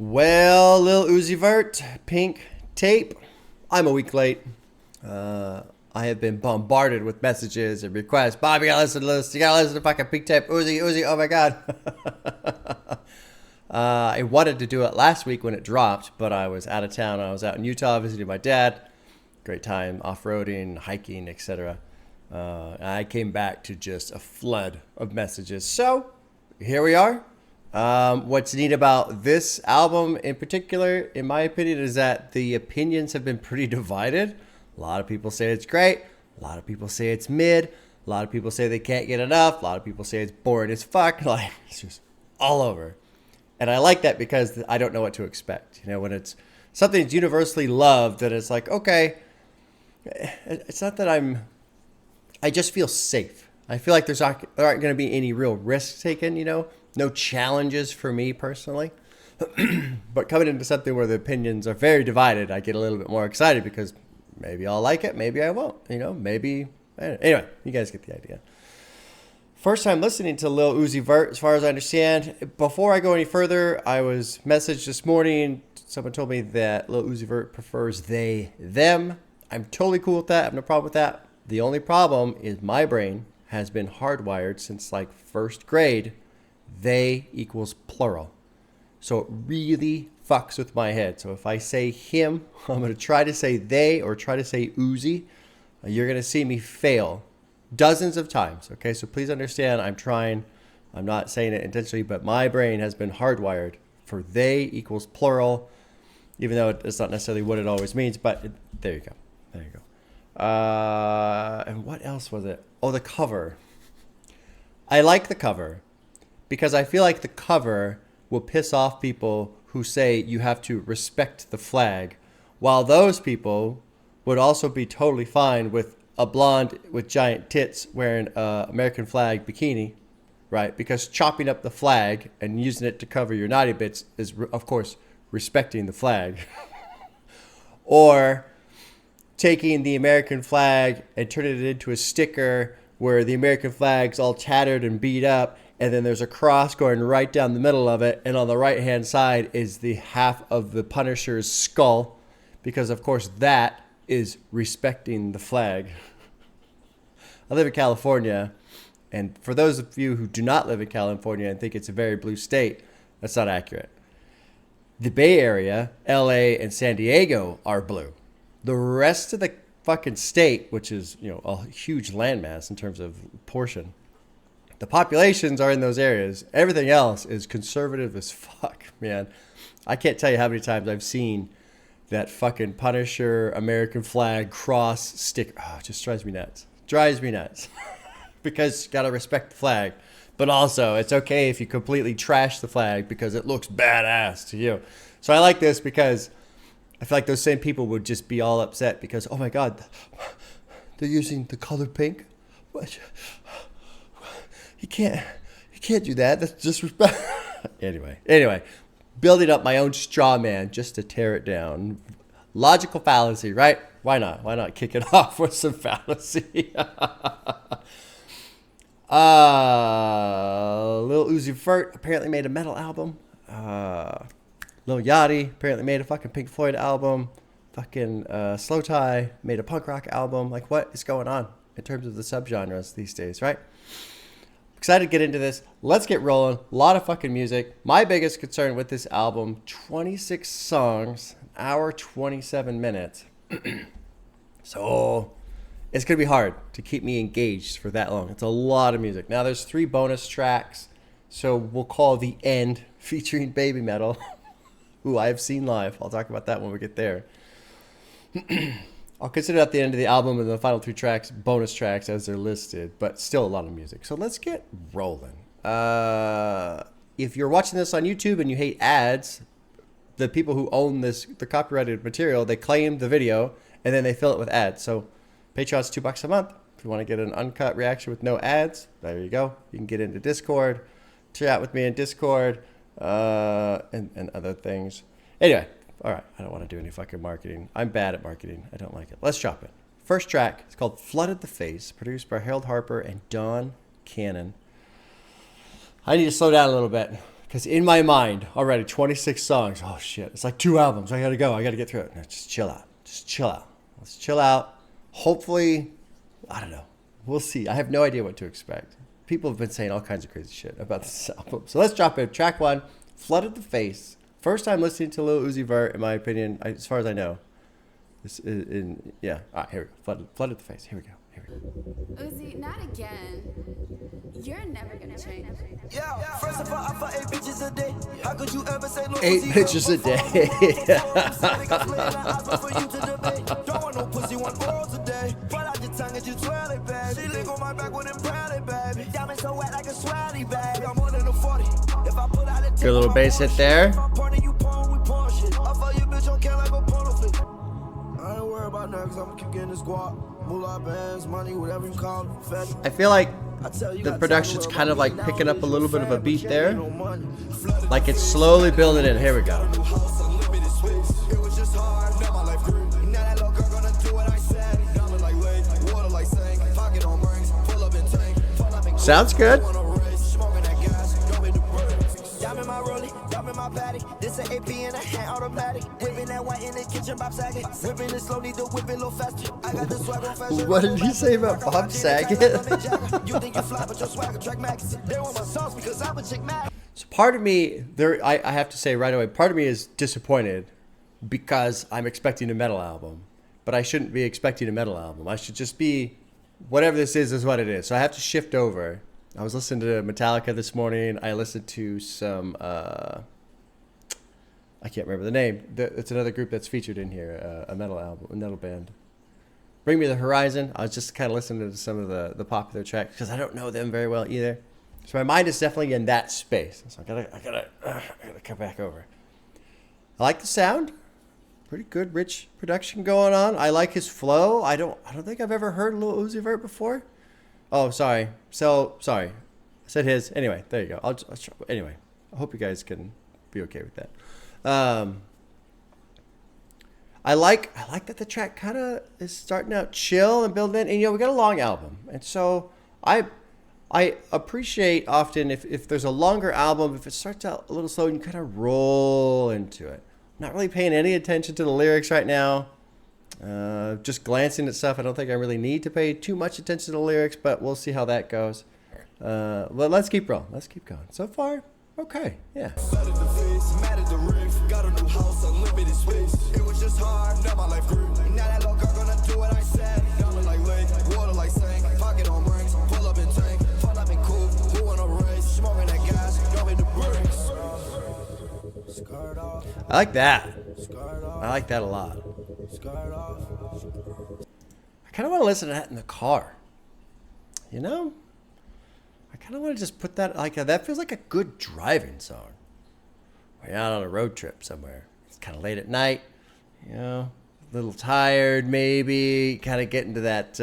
Well, Lil Uzi Vert, Pink Tape. I'm a week late. I have been bombarded with messages and requests. Bob, you gotta listen to this. You gotta listen to fucking Pink Tape. Uzi, oh my god. I wanted to do it last week when it dropped, but I was out of town. I was out in Utah visiting my dad. Great time off-roading, hiking, etc. I came back to just a flood of messages. So, here we are. What's neat about this album in particular, in my opinion, is that the opinions have been pretty divided. A lot of people say it's great. A lot of people say it's mid. A lot of people say they can't get enough. A lot of people say it's boring as fuck. Like, it's just all over. And I like that because I don't know what to expect. You know, when it's something that's universally loved, that it's like, okay, it's not that I just feel safe. I feel like there aren't going to be any real risks taken, you know? No challenges for me personally. But coming into something where the opinions are very divided, I get a little bit more excited because maybe I'll like it, maybe I won't. You know, maybe. Anyway, you guys get the idea. First time listening to Lil Uzi Vert, as far as I understand. Before I go any further, I was messaged this morning. Someone told me that Lil Uzi Vert prefers they, them. I'm totally cool with that. I have no problem with that. The only problem is my brain has been hardwired since like first grade. They equals plural. So it really fucks with my head. So if I say him, I'm going to try to say they or try to say Uzi. You're going to see me fail dozens of times. Okay, so please understand I'm trying. I'm not saying it intentionally, but my brain has been hardwired for they equals plural, even though it's not necessarily what it always means. But there you go. There you go. And what else was it? Oh, the cover. I like the cover. Because I feel like the cover will piss off people who say you have to respect the flag, while those people would also be totally fine with a blonde with giant tits wearing an American flag bikini, right? Because chopping up the flag and using it to cover your naughty bits is, of course, respecting the flag. Or taking the American flag and turning it into a sticker where the American flag's all tattered and beat up, and then there's a cross going right down the middle of it, and on the right-hand side is the half of the Punisher's skull, because, of course, that is respecting the flag. I live in California, and for those of you who do not live in California and think it's a very blue state, that's not accurate. The Bay Area, LA, and San Diego are blue. The rest of the fucking state, which is, you know, a huge landmass in terms of portion, the populations are in those areas. Everything else is conservative as fuck, man. I can't tell you how many times I've seen that fucking Punisher American flag cross sticker. Oh, it just drives me nuts. Drives me nuts. Because you gotta respect the flag. But also, it's okay if you completely trash the flag because it looks badass to you. So I like this because I feel like those same people would just be all upset because, oh my God, they're using the color pink. What? You can't do that. That's disrespect. Anyway, building up my own straw man just to tear it down. Logical fallacy, right? Why not? Why not kick it off with some fallacy? Lil Uzi Vert apparently made a metal album. Lil Yachty apparently made a fucking Pink Floyd album. Fucking Slow Tie made a punk rock album. Like, what is going on in terms of the subgenres these days, right? Excited to get into this. Let's get rolling. A lot of fucking music. My biggest concern with this album, 26 songs, hour 27 minutes. So it's going to be hard to keep me engaged for that long. It's a lot of music. Now there's 3 bonus tracks. So we'll call The End featuring Baby Metal, who I have seen live. I'll talk about that when we get there. I'll consider at the end of the album and the final 3 tracks, bonus tracks as they're listed, but still a lot of music. So let's get rolling. If you're watching this on YouTube and you hate ads, the people who own the copyrighted material, they claim the video and then they fill it with ads. So Patreon's $2 a month. If you want to get an uncut reaction with no ads, there you go. You can get into Discord, chat with me in Discord, and other things. Anyway. All right, I don't want to do any fucking marketing. I'm bad at marketing. I don't like it. Let's chop it. First track, it's called Flooded the Face, produced by Harold Harper and Don Cannon. I need to slow down a little bit Because in my mind, already 26 songs. Oh shit, it's like 2 albums. I gotta go. I gotta get through it. No, just chill out. Just chill out. Let's chill out. Hopefully, I don't know. We'll see. I have no idea what to expect. People have been saying all kinds of crazy shit about this album. So let's drop in. Track 1, Flooded the Face. First time listening to Lil Uzi Vert, in my opinion, as far as I know. This is yeah. All right, here we go. Flooded the Face. Here we go. Uzi, not again. You're never gonna change. Yeah, first of all, I fuck 8 bitches a day. How could you ever say 8 bitches a day? Don't want no pussy, want oral today. Pull out your tongue and you twirl it, baby. She lick on my back with them proudly, baby. Diamond so wet like a swally, baby. I'm more than a 40. If I put out a good little bass hit there. If I'm pointing, you porn, we porn shit. I fuck your bitch on can like a porno flick. I ain't worried about that, cause I'ma keep getting the squad. Moolah bands, money, whatever you call it. I feel like the production's kind of like picking up a little bit of a beat there. Like it's slowly building in. Here we go. Sounds good. This an AP and a hand automatic. Whipping that white in the kitchen, Bob Saget. Whipping it slowly, the whip it a little faster. I got the swag on fashion. What did he say about Bob Saget? You think you fly, but your swagger track max. They want my sauce because I'm a chick mad. So part of me, I have to say right away, part of me is disappointed because I'm expecting a metal album. But I shouldn't be expecting a metal album. I should just be, whatever this is what it is. So I have to shift over. I was listening to Metallica this morning. I listened to some... I can't remember the name. It's another group that's featured in here, a metal album, a metal band. Bring Me the Horizon. I was just kind of listening to some of the popular tracks because I don't know them very well either. So my mind is definitely in that space. So I gotta come back over. I like the sound. Pretty good, rich production going on. I like his flow. I don't think I've ever heard Lil Uzi Vert before. Oh, sorry. So sorry. I said his. Anyway, there you go. I'll try. Anyway, I hope you guys can be okay with that. I like that the track kind of is starting out chill and building in, and we got a long album, and so I appreciate often if there's a longer album, if it starts out a little slow, you kind of roll into it. I'm not really paying any attention to the lyrics right now, just glancing at stuff. I don't think I really need to pay too much attention to the lyrics, but we'll see how that goes. But let's keep rolling. Let's keep going. So far, okay, yeah. Got a new house, unlimited space. It was just hard, now my life grew. Now that local gonna do what I said. Diamond like lake, water like sink. Pocket on rings, pull up in tank. Fall up in cool, who wanna race? Smoking that gas, drop in the brakes. I like that. I like that a lot. I kind of want to listen to that in the car. You know? I kind of want to just put that, like, that feels like a good driving song. We're out on a road trip somewhere. It's kind of late at night, a little tired maybe, kind of getting to that,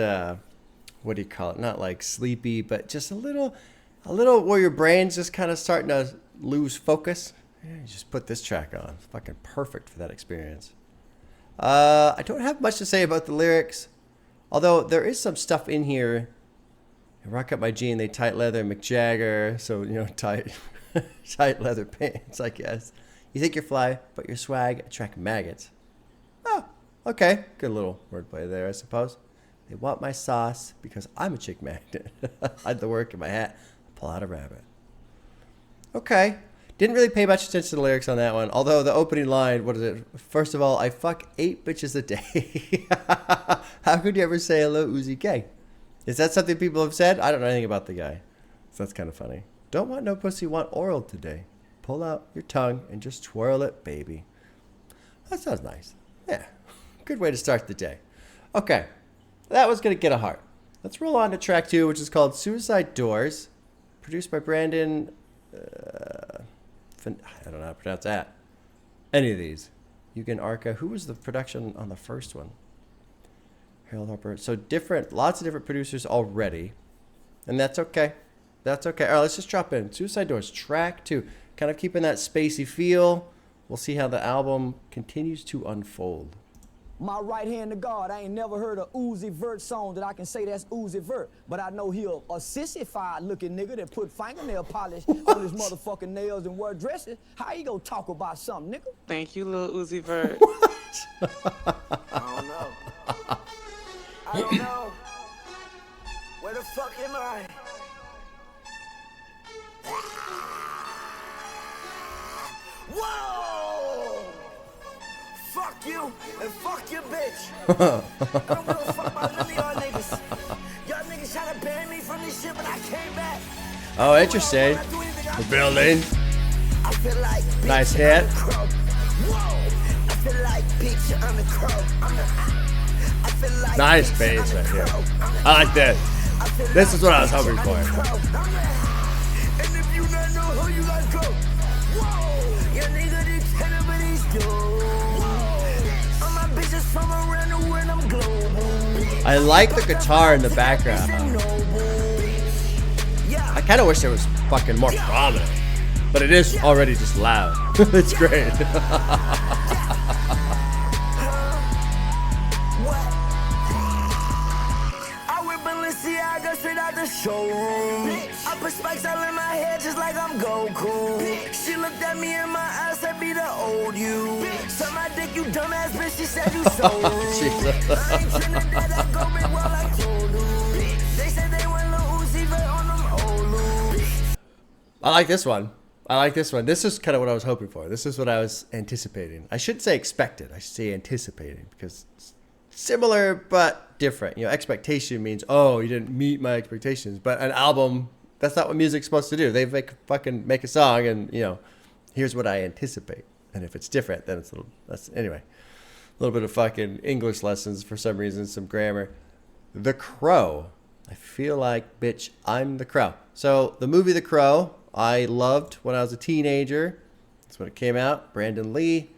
what do you call it? Not like sleepy, but just a little where your brain's just kind of starting to lose focus. Yeah, you just put this track on. It's fucking perfect for that experience. I don't have much to say about the lyrics, although there is some stuff in here. I rock up my jean, they tight leather, McJagger, so, tight... tight leather pants, I guess. You think you're fly, but your swag attract maggots. Oh, okay. Good little wordplay there, I suppose. They want my sauce because I'm a chick magnet. Hide the work in my hat, pull out a rabbit. Okay. Didn't really pay much attention to the lyrics on that one. Although the opening line, what is it? First of all, I fuck 8 bitches a day. How could you ever say hello, Uzi gay? Is that something people have said? I don't know anything about the guy. So that's kind of funny. Don't want no pussy, want oral today. Pull out your tongue and just twirl it, baby. That sounds nice. Yeah, good way to start the day. Okay, that was going to get a heart. Let's roll on to track 2, which is called Suicide Doors. Produced by Brandon, I don't know how to pronounce that. Any of these. Eugen Arca. Who was the production on the first one? Harold Harper. So lots of different producers already. And that's okay. That's okay. All right, let's just drop in. Suicide Doors, track 2. Kind of keeping that spacey feel. We'll see how the album continues to unfold. My right hand to God. I ain't never heard a Uzi Vert song that I can say that's Uzi Vert. But I know he a sissified looking nigga that put fingernail polish on his motherfucking nails and wear dresses. How you gonna talk about something, nigga? Thank you, Lil Uzi Vert. I don't know. I don't know. Where the fuck am I? Whoa! Fuck you and fuck your bitch. I don't give a fuck about none of y'all niggas. Y'all niggas trying to ban me from this shit, but I came back. Oh, interesting. The building. I feel like Nice hit. Whoa! I feel like bitch, I'm the crow. I feel like Nice bass right here. I like this. This is what I was hoping for. And if you not know who you gotta go. Whoa! Your nigga did 10 of these dudes. All my bitches from around the world, I'm global. I like the guitar in the background. I kind of wish it was fucking more prominent, but it is already just loud. It's great. Straight out the showroom. I put spikes all in my head just like I'm Goku. She looked at me in my eyes, said be the old you. Suck my dick, you dumbass bitch, she said you so rude. I ain't Trinidad, I go big while I told you. They said they want Lil Uzi Vert on them old loops. I like this one. I like this one. This is kind of what I was hoping for. This is what I was anticipating. I shouldn't say expected. I should say anticipating, because it's similar but different. You know, expectation means, oh, you didn't meet my expectations. But an album, that's not what music's supposed to do. They fucking make a song and, you know, here's what I anticipate. And if it's different, then it's a little, anyway. A little bit of fucking English lessons for some reason, some grammar. The Crow. I feel like, bitch, I'm the Crow. So the movie The Crow, I loved when I was a teenager. That's when it came out. Brandon Lee.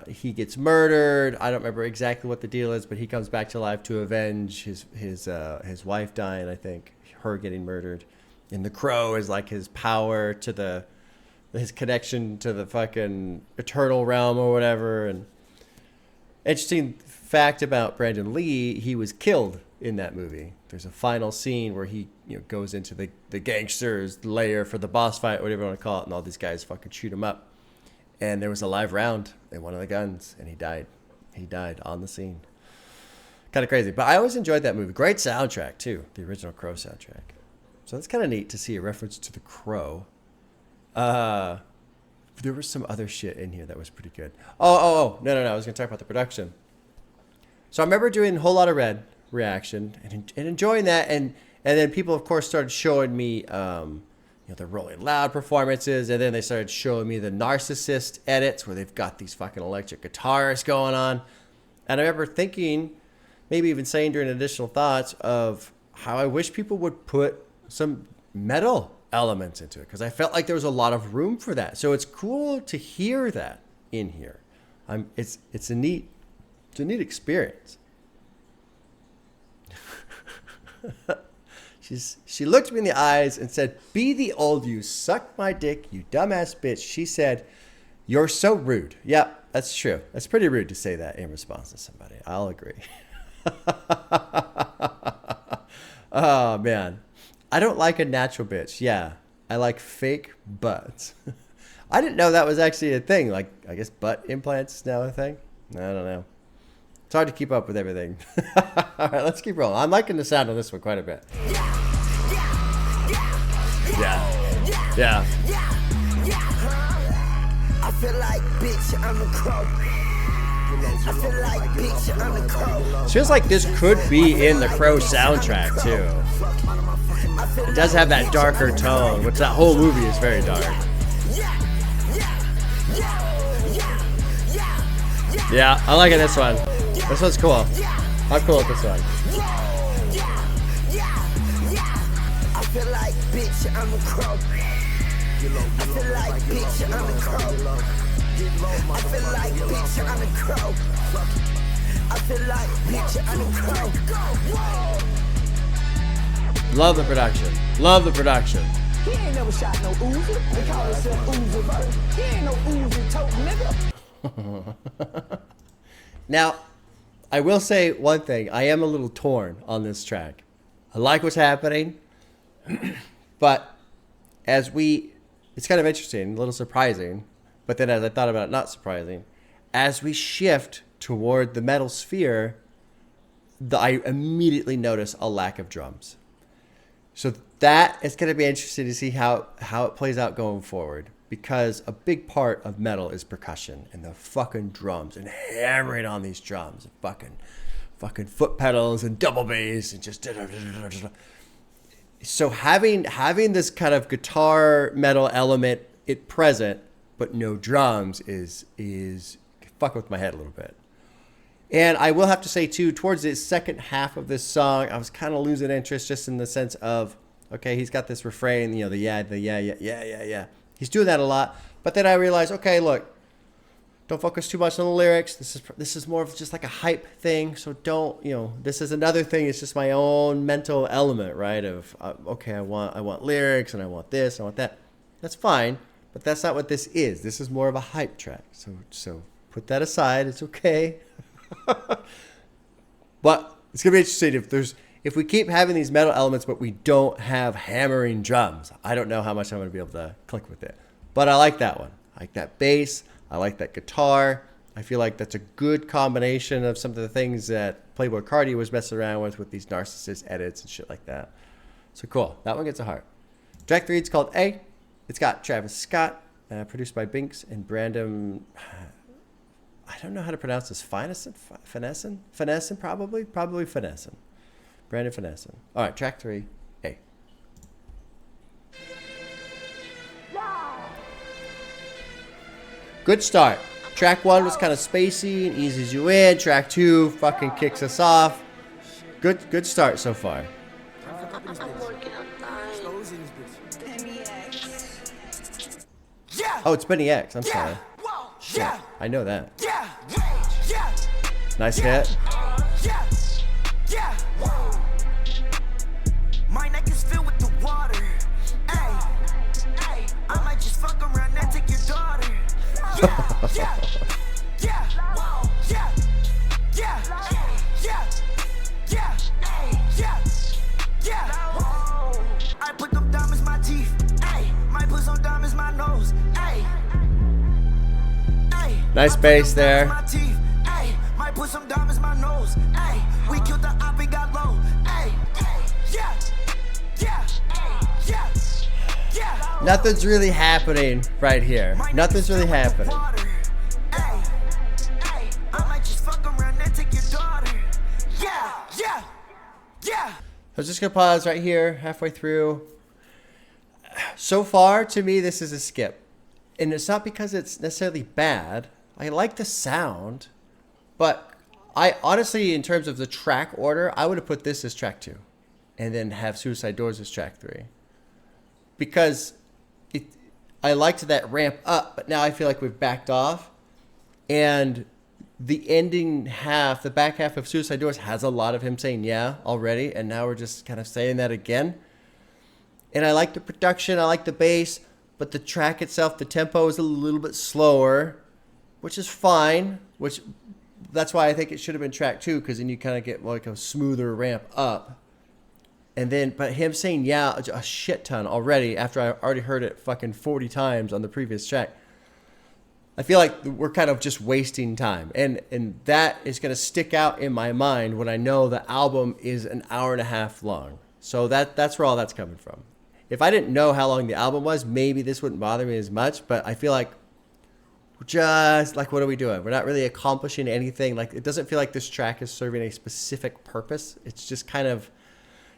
He gets murdered. I don't remember exactly what the deal is, but he comes back to life to avenge his wife dying, I think, her getting murdered. And the Crow is like his power to his connection to the fucking eternal realm or whatever. And interesting fact about Brandon Lee, he was killed in that movie. There's a final scene where he, you know, goes into the gangster's lair for the boss fight, whatever you want to call it, and all these guys fucking shoot him up. And there was a live round in one of the guns, and he died. He died on the scene. Kind of crazy. But I always enjoyed that movie. Great soundtrack, too. The original Crow soundtrack. So that's kind of neat to see a reference to the Crow. There was some other shit in here that was pretty good. No. I was going to talk about the production. So I remember doing a Whole Lot of Red reaction and enjoying that. And then people, of course, started showing me the Rolling Loud performances, and then they started showing me the Narcissist edits where they've got these fucking electric guitarists going on. And I remember thinking, maybe even saying during additional thoughts, of how I wish people would put some metal elements into it, because I felt like there was a lot of room for that. So it's cool to hear that in here. It's a neat experience. She looked me in the eyes and said, "Be the old you, suck my dick, you dumbass bitch." She said, "You're so rude." Yep, that's true. That's pretty rude to say that in response to somebody. I'll agree. Oh, man. I don't like a natural bitch. Yeah, I like fake butts. I didn't know that was actually a thing. Like, I guess butt implants is now a thing. I don't know. It's hard to keep up with everything. All right, let's keep rolling. I'm liking the sound on this one quite a bit. Yeah. I feel like bitch, I'm the Crow. I feel like bitch, I'm the Crow. Feels like this could be in the Crow soundtrack too. It does have that darker tone, which that whole movie is very dark. Yeah, I like this one. This one's cool. I'm cool with this one. I feel like bitch, I'm the Crow. I feel like bitch, I'm the Crow. I feel like bitch, I'm the Crow. I feel like bitch, I'm the Crow. Love the production. Love the production. He ain't never shot no Uzi. They call himself Uzi Vert. He ain't no Uzi tote nigga. Now, I will say one thing. I am a little torn on this track. I like what's happening, but it's kind of interesting, a little surprising, but then as I thought about it, not surprising. As we shift toward the metal sphere, I immediately notice a lack of drums. So that is going to be interesting to see how it plays out going forward, because a big part of metal is percussion and the fucking drums and hammering on these drums, and fucking foot pedals and double bass and just. So having this kind of guitar metal element present, but no drums is fuck with my head a little bit. And I will have to say too, towards the second half of this song, I was kind of losing interest, just in the sense of, okay, he's got this refrain, the yeah. He's doing that a lot. But then I realized, okay, look, don't focus too much on the lyrics. This is more of just like a hype thing. So don't, this is another thing. It's just my own mental element, right? Of, okay, I want lyrics and I want this, I want that. That's fine, but that's not what this is. This is more of a hype track. So put that aside. It's okay. But it's gonna be interesting if we keep having these metal elements, but we don't have hammering drums. I don't know how much I'm gonna be able to click with it. But I like that one. I like that bass. I like that guitar. I feel like that's a good combination of some of the things that Playboi Carti was messing around with these narcissist edits and shit like that. So cool. That one gets a heart. Track 3, it's called A. It's got Travis Scott, produced by Binks and Brandon. I don't know how to pronounce this. Finessen, probably Finessen. Brandon Finessen. All right, track 3, A. Good start. Track 1 was kind of spacey and eases you in. Track 2 fucking kicks us off. Good start so far. Oh, it's Benny X. I'm sorry. Yeah, I know that. Nice hit. My neck is filled with the water. Ay, I might just fuck around and take your daughter. I put them diamonds in my teeth. Ay, might put some diamonds in my nose. Ay. Nice bass there. Might put some diamonds in my nose. Ay, we killed the op and got low. Ay, yeah. Nothing's really happening right here. Nothing's really happening. I might just fuck around and take your daughter. Yeah. I was just gonna pause right here, halfway through. So far, to me, this is a skip. And it's not because it's necessarily bad. I like the sound, but I honestly, in terms of the track order, I would have put this as track 2 and then have Suicide Doors as track 3. Because I liked that ramp up, but now I feel like we've backed off. And the ending half, the back half of Suicide Doors has a lot of him saying yeah already, and now we're just kind of saying that again. And I like the production, I like the bass, but the track itself, the tempo is a little bit slower, which is fine, that's why I think it should have been track 2, because then you kind of get like a smoother ramp up. And then, but him saying yeah a shit ton already after I already heard it fucking 40 times on the previous track, I feel like we're kind of just wasting time. And that is going to stick out in my mind when I know the album is an hour and a half long. So that's where all that's coming from. If I didn't know how long the album was, maybe this wouldn't bother me as much, but I feel like just like, what are we doing? We're not really accomplishing anything. Like, it doesn't feel like this track is serving a specific purpose. It's just kind of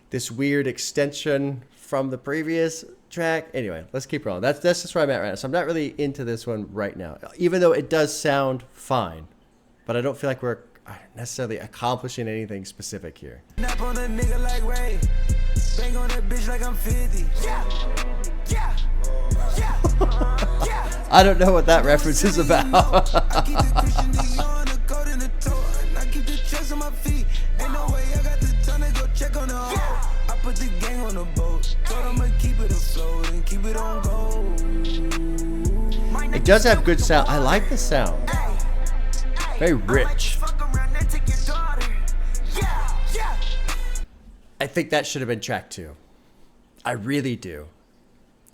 this weird extension from the previous track. Anyway, let's keep rolling. That's just where I'm at right now. So I'm not really into this one right now, even though it does sound fine, but I don't feel like we're necessarily accomplishing anything specific here. Nap on a nigga like Ray. Bang on that bitch like I'm 50. Yeah. I don't know what that reference is about. I keep the Christian nigga on the coat in the toe. And I keep the chest on my feet. Ain't no way I got the time to go check on the hoe. I put the gang on the boat. Told I'ma keep it afloat and keep it on go. It does have good sound. I like the sound. Very rich. Fuck around and take your daughter. I think that should have been track 2. I really do.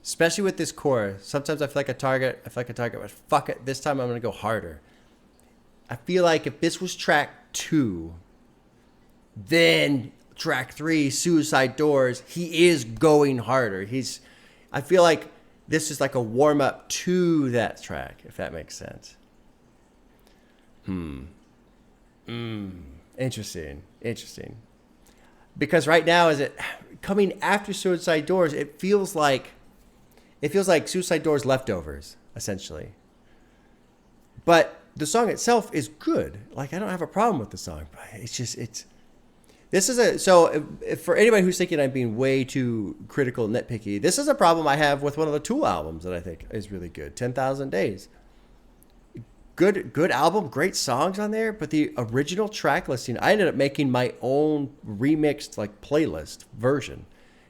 Especially with this chorus. Sometimes I feel like a target, but fuck it. This time I'm going to go harder. I feel like if this was track 2, then track 3, Suicide Doors, he is going harder. I feel like this is like a warm up to that track, if that makes sense. Interesting. Because right now, is it coming after Suicide Doors? It feels like Suicide Doors leftovers, essentially. But the song itself is good. Like, I don't have a problem with the song, but if for anybody who's thinking I'm being way too critical, nitpicky, this is a problem I have with one of the Tool albums that I think is really good, 10,000 Days. Good album, great songs on there, but the original track listing, I ended up making my own remixed like playlist version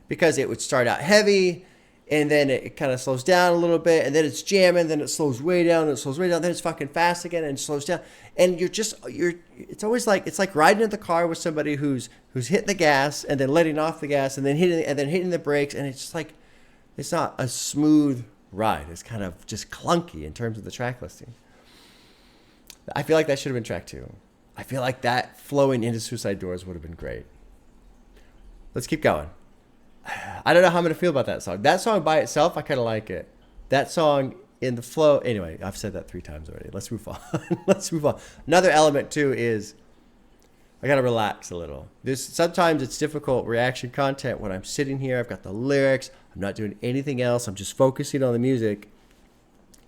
because it would start out heavy and then it kind of slows down a little bit and then it's jamming, then it slows way down, then it's fucking fast again and it slows down. And it's always like, it's like riding in the car with somebody who's hitting the gas and then letting off the gas and then hitting the brakes, and it's just like, it's not a smooth ride. It's kind of just clunky in terms of the track listing. I feel like that should have been track 2. I feel like that flowing into Suicide Doors would have been great. Let's keep going. I don't know how I'm going to feel about that song. That song by itself, I kind of like it. That song in the flow. Anyway, I've said that 3 times already. Let's move on. Another element too is I got to relax a little. Sometimes it's difficult reaction content when I'm sitting here. I've got the lyrics. I'm not doing anything else. I'm just focusing on the music.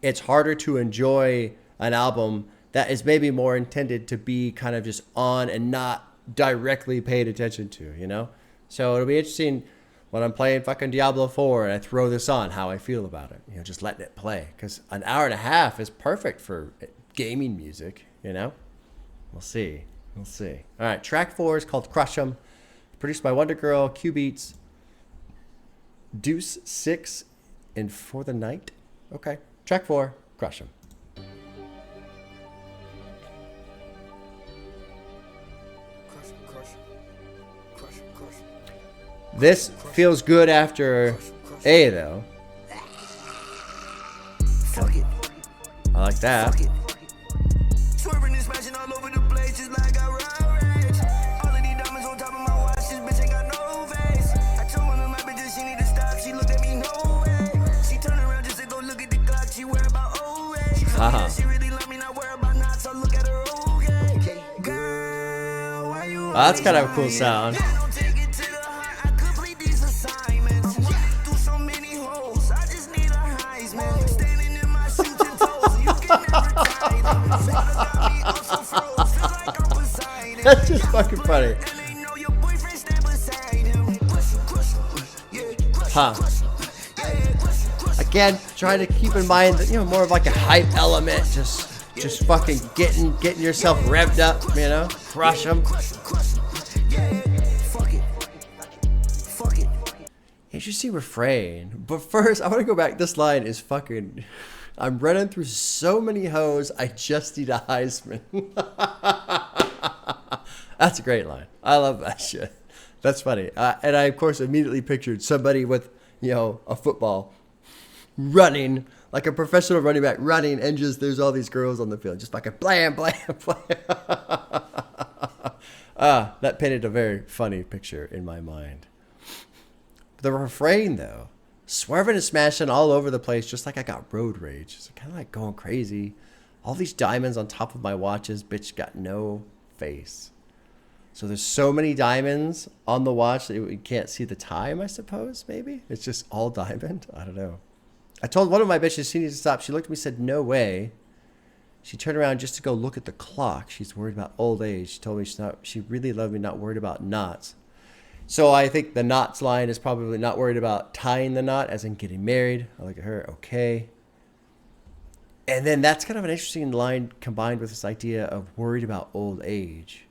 It's harder to enjoy an album that is maybe more intended to be kind of just on and not directly paid attention to, you know? So it'll be interesting when I'm playing fucking Diablo 4 and I throw this on, how I feel about it. You know, just letting it play. Because an hour and a half is perfect for gaming music, you know? We'll see. All right, track 4 is called Crush 'Em. Produced by Wonder Girl, Q Beats, Deuce 6, and For the Night. Okay, track 4, Crush 'Em. This feels good after A, though. Fuck it. I like that. Swerving and smashing all over the place just like I rage. All of these diamonds on top of my watch, this bitch ain't got no face. I told one of my bitches she need to stop, she looked at me no way. She turned around just to go look at the clock, she worry about OA. She told me that she really love me, not worry about knots, so look at her okay. Girl, why you That's kind of a cool sound. That's just fucking funny. Huh. Again, trying to keep in mind that, you know, more of like a hype element, just fucking getting yourself revved up, you know? Crush 'em. Interesting refrain. But first, I want to go back. This line is fucking... I'm running through so many hoes, I just need a Heisman. That's a great line. I love that shit. That's funny. And I, of course, immediately pictured somebody with, you know, a football running, like a professional running back running, and just there's all these girls on the field. Just fucking blam, blam, blam. That painted a very funny picture in my mind. The refrain, though. Swerving and smashing all over the place, just like I got road rage. It's kind of like going crazy. All these diamonds on top of my watches, bitch got no face. So there's so many diamonds on the watch that you can't see the time, I suppose, maybe? It's just all diamond? I don't know. I told one of my bitches she needs to stop. She looked at me and said, no way. She turned around just to go look at the clock. She's worried about old age. She told me she really loved me, not worried about knots. So I think the knots line is probably not worried about tying the knot, as in getting married. I look at her, okay. And then that's kind of an interesting line combined with this idea of worried about old age.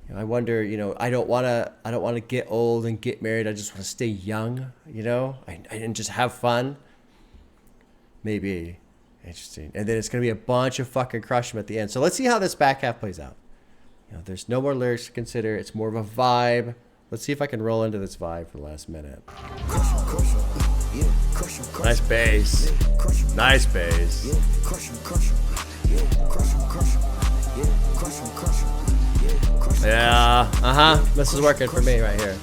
You know, I wonder, you know, I don't want to get old and get married. I just want to stay young, you know, and just have fun. Maybe. Interesting. And then it's going to be a bunch of fucking crush 'em at the end. So let's see how this back half plays out. You know, there's no more lyrics to consider. It's more of a vibe. Let's see if I can roll into this vibe for the last minute. Nice bass. Nice bass. Yeah, this is working for me right here.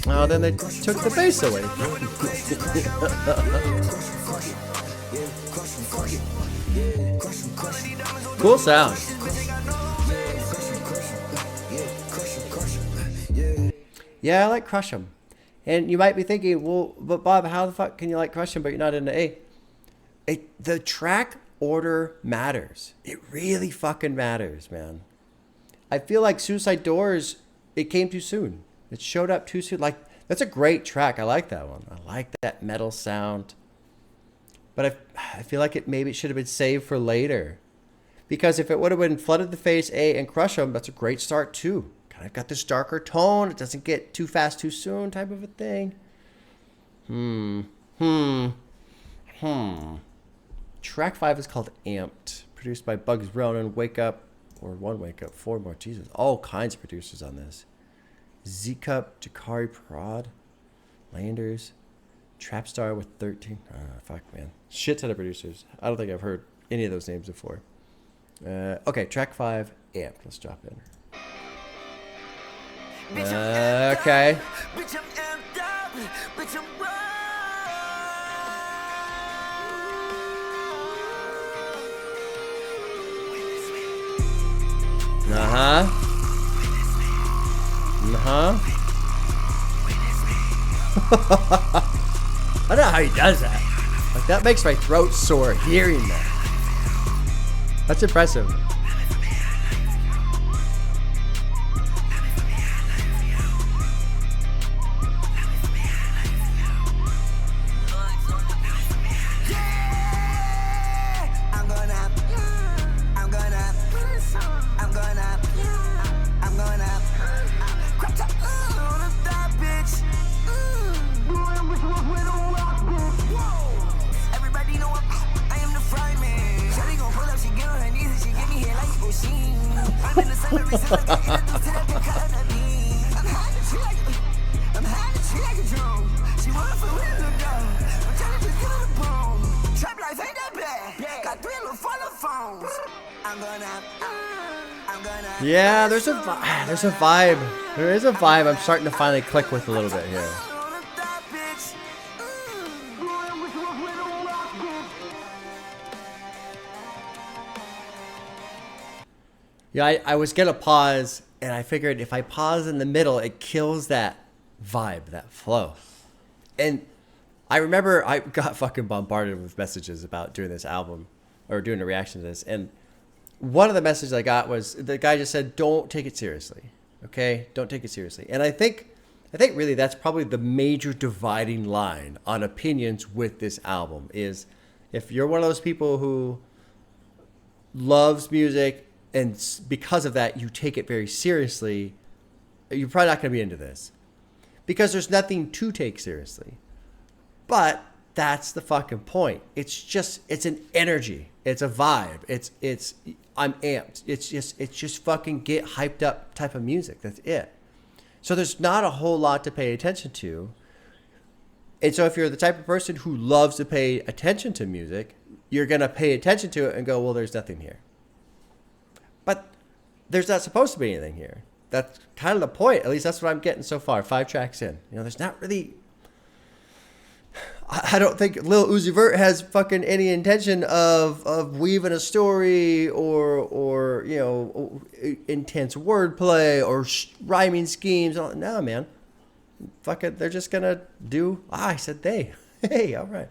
Oh, then they took the bass away. Cool sound. Yeah, I like Crush 'Em. And you might be thinking, well, but Bob, how the fuck can you like Crush 'Em but you're not into A? The track order matters. It really fucking matters, man. I feel like Suicide Doors, it came too soon. It showed up too soon. Like, that's a great track. I like that one. I like that metal sound. But I feel like maybe it should have been saved for later. Because if it would have been Flooded the Face, A, and Crush 'Em, that's a great start too. Kind of got this darker tone. It doesn't get too fast too soon type of a thing. Track 5 is called Amped. Produced by Bugs Ronan, Wake Up, or One Wake Up, 4 more. Jesus, all kinds of producers on this. Z-Cup, Jakari Prod, Landers, Trapstar with 13. Fuck, man. Shit ton of producers. I don't think I've heard any of those names before. Okay, track 5, Amped. Let's drop in. Okay. I don't know how he does that. Like, that makes my throat sore hearing that. That's impressive. Yeah, there's a vibe. There is a vibe I'm starting to finally click with a little bit here. Yeah, I was gonna pause, and I figured if I pause in the middle, it kills that vibe, that flow. And I remember I got fucking bombarded with messages about doing this album, or doing a reaction to this, and one of the messages I got was the guy just said, "Don't take it seriously, okay? Don't take it seriously." And I think really that's probably the major dividing line on opinions with this album is if you're one of those people who loves music and because of that you take it very seriously, you're probably not going to be into this because there's nothing to take seriously. But that's the fucking point. It's an energy. It's a vibe. I'm amped. It's just fucking get hyped up type of music. That's it. So there's not a whole lot to pay attention to. And so if you're the type of person who loves to pay attention to music, you're going to pay attention to it and go, well, there's nothing here. But there's not supposed to be anything here. That's kind of the point. At least that's what I'm getting so far. 5 tracks in. There's not really... I don't think Lil Uzi Vert has fucking any intention of weaving a story or intense wordplay or rhyming schemes. No, man. Fuck it. They're just gonna do. I said they. Hey, all right.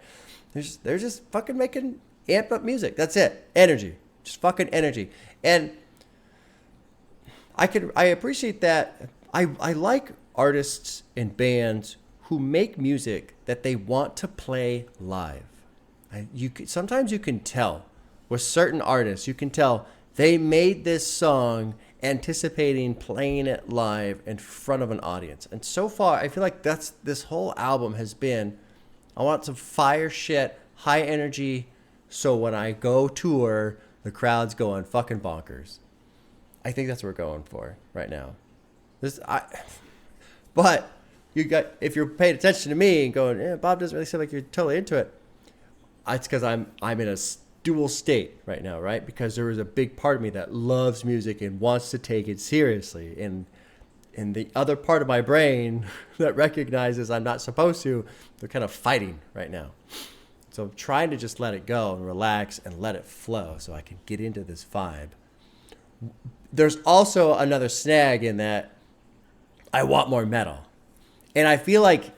They're just fucking making amped up music. That's it. Energy. Just fucking energy. And I appreciate that. I like artists and bands who make music that they want to play live. Sometimes you can tell with certain artists, you can tell they made this song anticipating playing it live in front of an audience. And so far, I feel like this whole album has been, I want some fire shit, high energy, so when I go tour, the crowd's going fucking bonkers. I think that's what we're going for right now. But if you're paying attention to me and going, Bob doesn't really seem like you're totally into it. It's because I'm in a dual state right now, right? Because there is a big part of me that loves music and wants to take it seriously, and the other part of my brain that recognizes I'm not supposed to, they're kind of fighting right now. So I'm trying to just let it go and relax and let it flow so I can get into this vibe. There's also another snag in that I want more metal. And I feel like,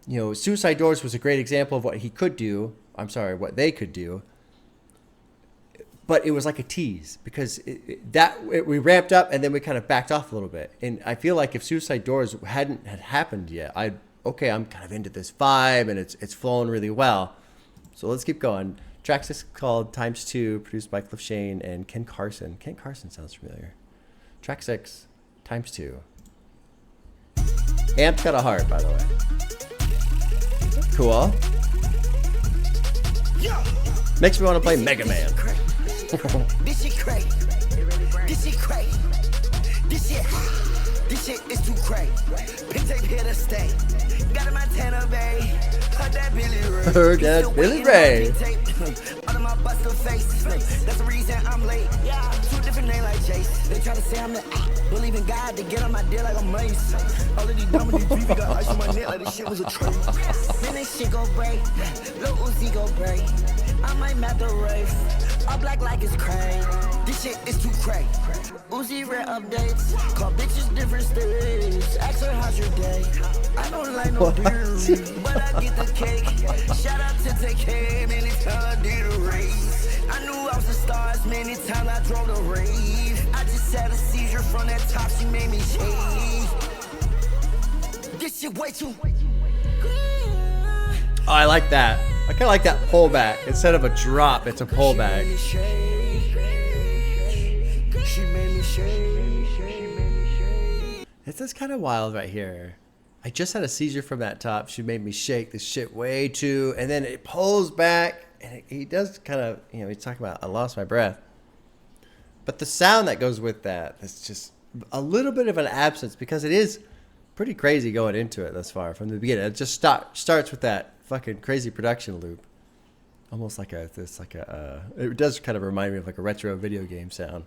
Suicide Doors was a great example of what he could do. I'm sorry, what they could do. But it was like a tease because we ramped up and then we kind of backed off a little bit. And I feel like if Suicide Doors hadn't happened yet, I'm kind of into this vibe and it's flowing really well. So let's keep going. Track 6 called Times 2, produced by Cliff Shane and Ken Carson. Ken Carson sounds familiar. Track 6, Times 2. Amp's got a heart, by the way. Cool. Makes me want to play Mega Man. This shit crazy. This shit crazy. This shit is too crazy. Pink tape here to stay. Got in my Montana Bay. Heard that Billy Ray. Out of my buster face. That's the reason I'm late. Two different names like Jace. They try to say I'm the believe in God to get on my deal like a mace. All of these dumb and these beefy got ice on my neck like this shit was a trade. Then this shit go break. Lil Uzi go break. I might map the race. All black like it's crazy. This shit is too crazy. Uzi rare updates. Call bitches different states. Ask her how's your day. I don't like no dairy, but I get the cake. Shout out to TK, many times I did a race. I knew I was the stars, many times I drove the rave. I just had a seizure from that top, she made me shake. This shit way too. Oh, I like that. I kind of like that pullback. Instead of a drop, it's a pullback. This is kind of wild right here. I just had a seizure from that top. She made me shake this shit way too. And then it pulls back. And he does kind of, he's talking about, I lost my breath. But the sound that goes with that, it's just a little bit of an absence because it is pretty crazy going into it thus far from the beginning. It just starts with that fucking crazy production loop. Almost like it does kind of remind me of like a retro video game sound.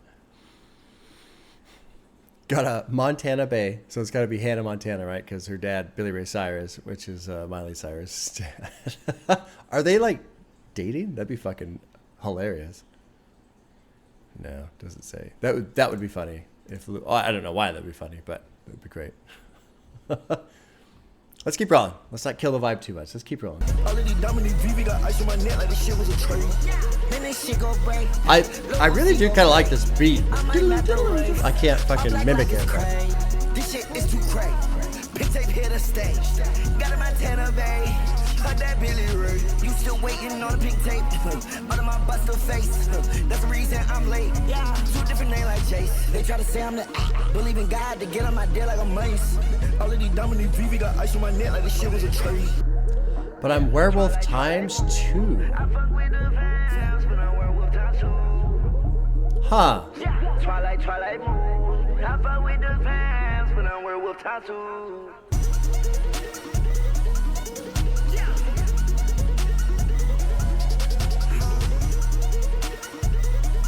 Got a Montana Bay, so it's got to be Hannah Montana, right? Because her dad, Billy Ray Cyrus, which is Miley Cyrus' dad. Are they like dating? That'd be fucking hilarious. No, doesn't say. That would be funny. I don't know why that'd be funny, but it would be great. Let's keep rolling. Let's not kill the vibe too much. Let's keep rolling. I really do kind of like this beat. I can't fucking mimic it. This shit is too crazy. Pink tape here to stay. Got in my Montana Bay. Heard that Billy Ray. You still waiting on the pink tape. Out of my buster face. That's the reason I'm late. Two different names like Jace. They try to say I'm the believe in God to get on my deal like a mace. All of these dumb and these beefy got ice on my neck like this shit was a trade. But I'm Werewolf times 2. Huh. Twilight moon. I fuck with the fans, but I'm Werewolf times 2.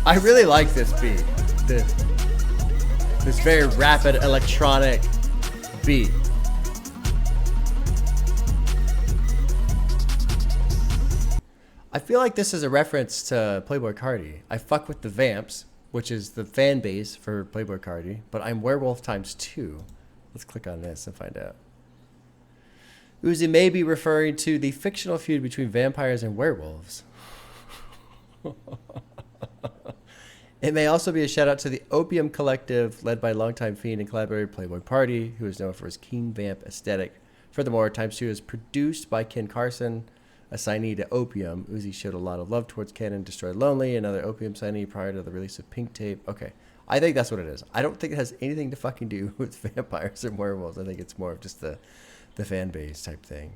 I really like this beat. This very rapid electronic beat. I feel like this is a reference to Playboi Carti. I fuck with the Vamps, which is the fan base for Playboi Carti, but I'm Werewolf times 2. Let's click on this and find out. Uzi may be referring to the fictional feud between vampires and werewolves. It may also be a shout out to the Opium Collective, led by longtime fiend and collaborator Playboi Carti, who is known for his keen vamp aesthetic. Furthermore, Times 2 is produced by Ken Carson, a signee to Opium. Uzi showed a lot of love towards Ken and Destroy Lonely, another Opium signee prior to the release of Pink Tape. Okay, I think that's what it is. I don't think it has anything to fucking do with vampires and werewolves. I think it's more of just the fan base type thing.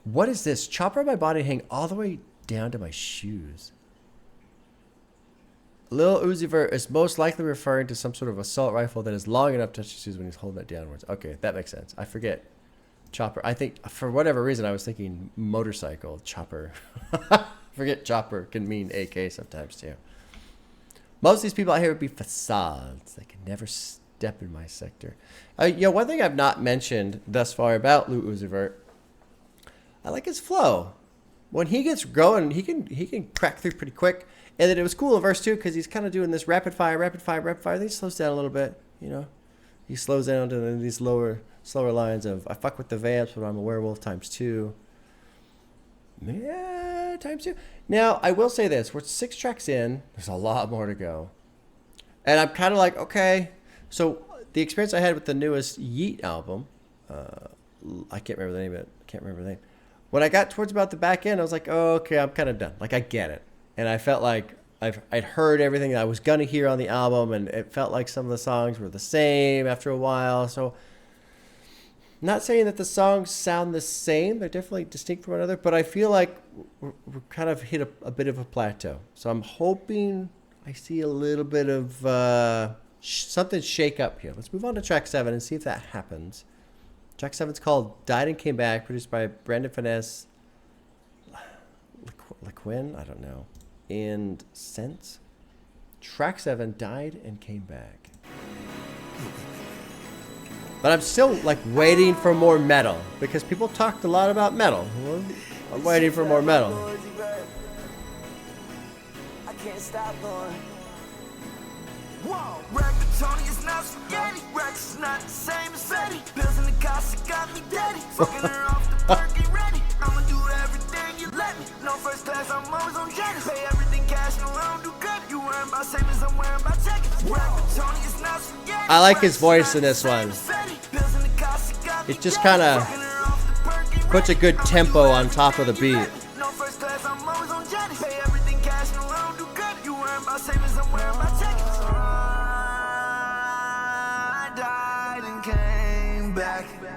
What is this? Chop around my body, hang all the way down to my shoes. Lil Uzi Vert is most likely referring to some sort of assault rifle that is long enough to touch his when he's holding it downwards. Okay, that makes sense. I forget. Chopper. I think, for whatever reason, I was thinking motorcycle. Chopper. Forget chopper can mean AK sometimes, too. Most of these people out here would be facades. They can never step in my sector. One thing I've not mentioned thus far about Lil Uzi Vert, I like his flow. When he gets going, he can crack through pretty quick. And then it was cool in verse 2 because he's kind of doing this rapid fire. Then he slows down a little bit, He slows down to these slower lines of, I fuck with the vamps, but I'm a werewolf ×2. Yeah, ×2. Now, I will say this. We're 6 tracks in. There's a lot more to go. And I'm kind of like, okay. So the experience I had with the newest Yeet album, I can't remember the name of it. When I got towards about the back end, I was like, oh, okay, I'm kind of done. Like, I get it. And I felt like I'd heard everything that I was going to hear on the album, and it felt like some of the songs were the same after a while. So, not saying that the songs sound the same. They're definitely distinct from one another, but I feel like we're kind of hit a bit of a plateau. So, I'm hoping I see a little bit of something shake up here. Let's move on to track 7 and see if that happens. Track 7 is called Died and Came Back, produced by Brandon Finesse, LaQuinn, I don't know, and Sense. Track 7, Died and Came Back. But I'm still like waiting for more metal because people talked a lot about metal. Well, I'm waiting for more metal. I can't stop going. Whoa, Racatoni is not spaghetti. Rex is not the same as Fetty. Pills in the casa got me daddy. Fucking her off the park, get ready. I'ma do everything you let me. No first class, I'm always on jetters. Pay everything cash, no, I don't do good. You wearing my same as I'm wearing my jacket. Racatoni is not spaghetti. I like his voice in this one. It just kind of puts a good tempo on top of the beat. No first class, I'm always on jetters. Pay everything cash, no, I don't do good. You wearing my same as I'm wearing my jacket.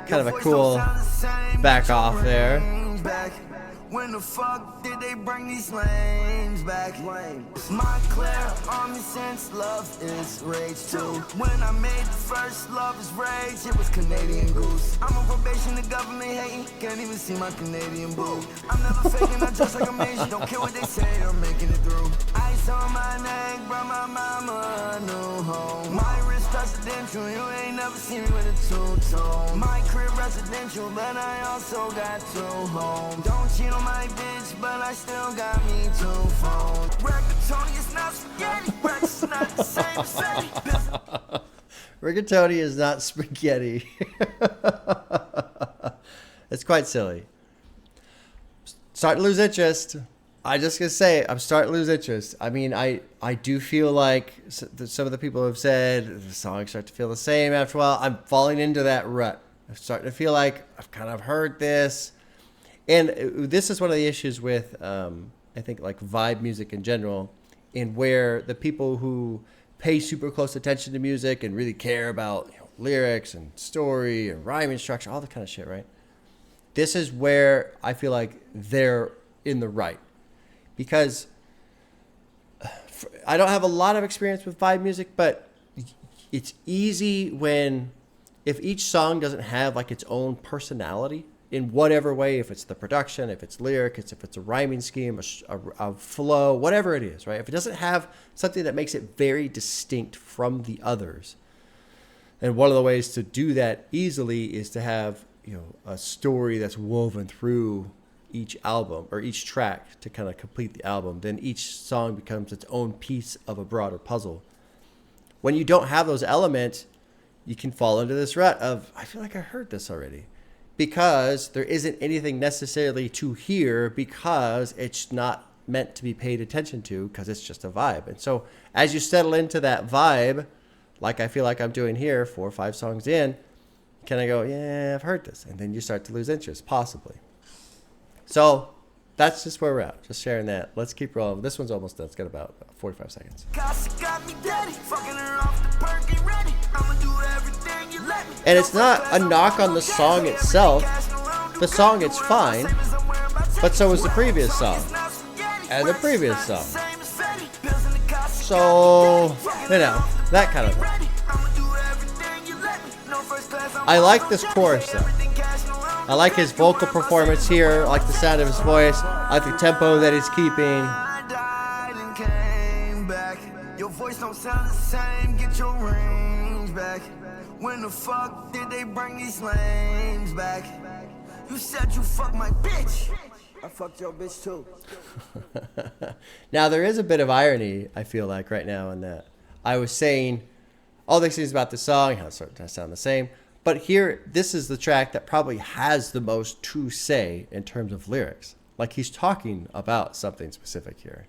Kind of a cool back off there. When the fuck did they bring these lames back? My clear army sense love is rage too. When I made the first love is rage, it was Canadian goose. I'm on probation, the government hating, can't even see my Canadian boo. I'm never faking, I dress like I'm Asian, don't care what they say, I'm making it through. Ice on my neck, brought my mama a new home. My wrist presidential, you ain't never seen me with a two-tone. My crib residential, but I also got 2 homes. Don't cheat on my bitch, but I still got me 2 phones. Racatoni is not spaghetti. Rex is not the same as Fetty. Rigatoni is not spaghetti. It's quite silly. Starting to lose interest. I just gonna say I'm starting to lose interest. I mean, I do feel like some of the people have said the songs start to feel the same after a while. I'm falling into that rut. I'm starting to feel like I've kind of heard this. And this is one of the issues with, I think, like vibe music in general, in where the people who pay super close attention to music and really care about lyrics and story and rhyming structure, all that kind of shit, right? This is where I feel like they're in the right. Because I don't have a lot of experience with vibe music, but it's easy if each song doesn't have like its own personality, in whatever way, if it's the production, if it's lyrics, if it's a rhyming scheme, a flow, whatever it is, right? If it doesn't have something that makes it very distinct from the others, and one of the ways to do that easily is to have, a story that's woven through each album or each track to kind of complete the album. Then each song becomes its own piece of a broader puzzle. When you don't have those elements, you can fall into this rut of, I feel like I heard this already. Because there isn't anything necessarily to hear, because it's not meant to be paid attention to, because it's just a vibe. And so as you settle into that vibe, like I feel like I'm doing here, 4 or 5 songs in, can I go, yeah, I've heard this. And then you start to lose interest, possibly. So that's just where we're at. Just sharing that. Let's keep rolling. This one's almost done. It's got about 45 seconds. And it's not a knock on the song itself. The song, it's fine. But so was the previous song. And the previous song. So, you know, that kind of thing. I like this chorus though. I like his vocal performance here. I like the sound of his voice. I like the tempo that he's keeping. Your voice don't sound the same. Get your range back. When the fuck did they bring these lames back? You said you fucked my bitch. I fucked your bitch too. Now there is a bit of irony, I feel like, right now in that. I was saying all these things about the song, how it starts to sound the same. But here, this is the track that probably has the most to say in terms of lyrics. Like he's talking about something specific here.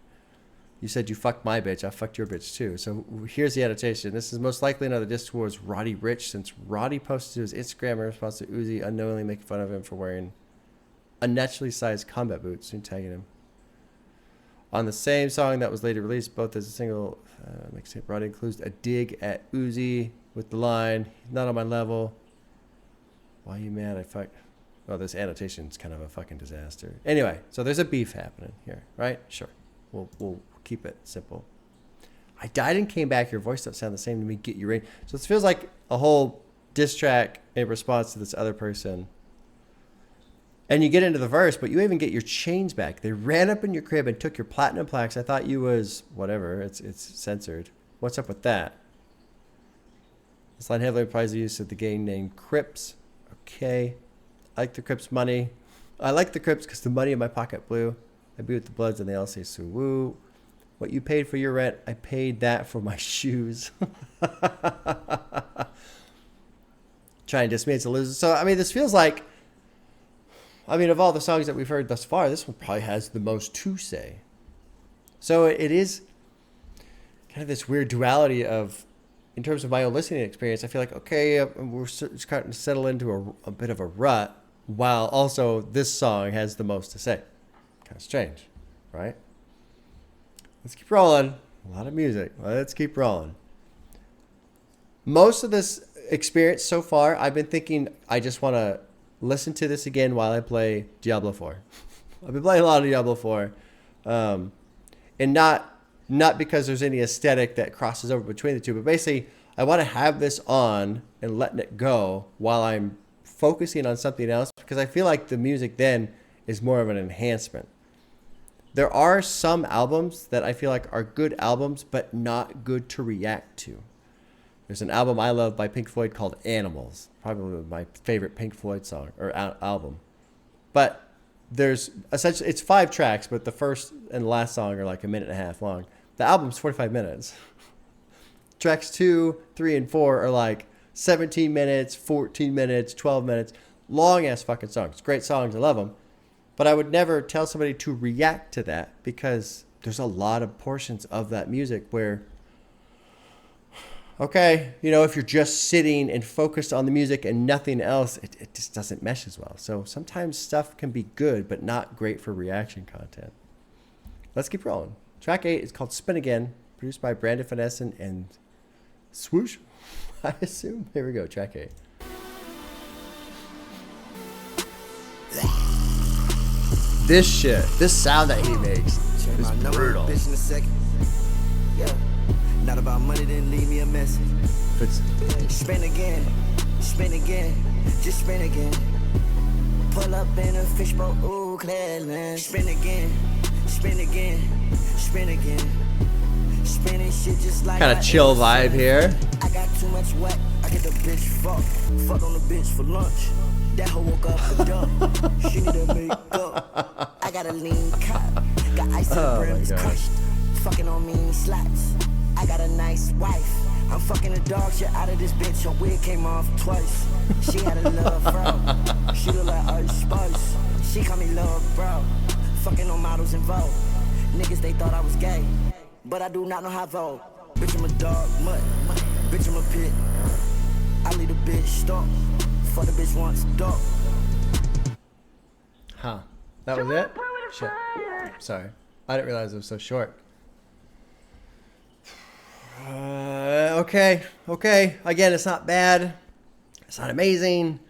You said you fucked my bitch, I fucked your bitch too. So here's the annotation. This is most likely another diss towards Roddy Ricch, since Roddy posted to his Instagram in response to Uzi unknowingly making fun of him for wearing unnaturally sized combat boots and tagging him. On the same song that was later released, both as a single mixtape, Roddy includes a dig at Uzi with the line, not on my level. Why you mad? I fuck. Well, this annotation's kind of a fucking disaster. Anyway, so there's a beef happening here, right? Sure. We'll keep it simple. I died and came back. Your voice don't sound the same to me. Get your ring. So this feels like a whole diss track in response to this other person. And you get into the verse, but you even get your chains back. They ran up in your crib and took your platinum plaques. I thought you was whatever. It's censored. What's up with that? This line heavily implies the use of the gang name Crips. Okay. I like the Crips money. I like the Crips because the money in my pocket blue. I be with the Bloods and they all say so woo. What you paid for your rent, I paid that for my shoes. Trying to diss me, it's a loser. So, I mean, this feels like, of all the songs that we've heard thus far, this one probably has the most to say. So it is kind of this weird duality of, in terms of my own listening experience, I feel like, okay, we're starting to settle into a bit of a rut, while also this song has the most to say. Kind of strange, right? Let's keep rolling. A lot of music. Let's keep rolling. Most of this experience so far, I've been thinking I just want to listen to this again while I play Diablo 4. I've been playing a lot of Diablo 4. And not because there's any aesthetic that crosses over between the two, but basically I want to have this on and letting it go while I'm focusing on something else, because I feel like the music then is more of an enhancement. There are some albums that I feel like are good albums, but not good to react to. There's an album I love by Pink Floyd called Animals, probably my favorite Pink Floyd song or album. But there's essentially, it's 5 tracks, but the first and the last song are like a minute and a half long. The album's 45 minutes. Tracks 2, 3, and 4 are like 17 minutes, 14 minutes, 12 minutes. Long ass fucking songs. Great songs. I love them. But I would never tell somebody to react to that, because there's a lot of portions of that music where, okay, if you're just sitting and focused on the music and nothing else, it just doesn't mesh as well. So sometimes stuff can be good, but not great for reaction content. Let's keep rolling. Track 8 is called Spin Again, produced by Brandon Finesse and Swoosh, I assume. Here we go, track 8. This sound that he makes is brutal. Yeah. Not about money, then leave me a message. Spin again, just spin again. Pull up in a fishboat, ooh, Clearland. Spin again. Spinning shit just like kind of chill vibe here. I got too much wet, I get the bitch fuck on the bitch for lunch. That hoe woke up for dumb. She need a makeup. I got a lean cop. Got ice in the brim, it's crushed. Fucking on mean slaps. I got a nice wife. I'm fucking the dog shit out of this bitch. Her wig came off twice. She had a love fro. She look like Ice Spice. She call me love bro. Fucking on models in Vogue. Niggas, they thought I was gay. But I do not know how Vogue. Bitch, I'm a dog, mutt. Bitch, I'm a pit. I leave a bitch stuck. For the bitch wants dog. Huh. That was it? Shit. Sorry. I didn't realize it was so short. Okay. Again, it's not bad. It's not amazing.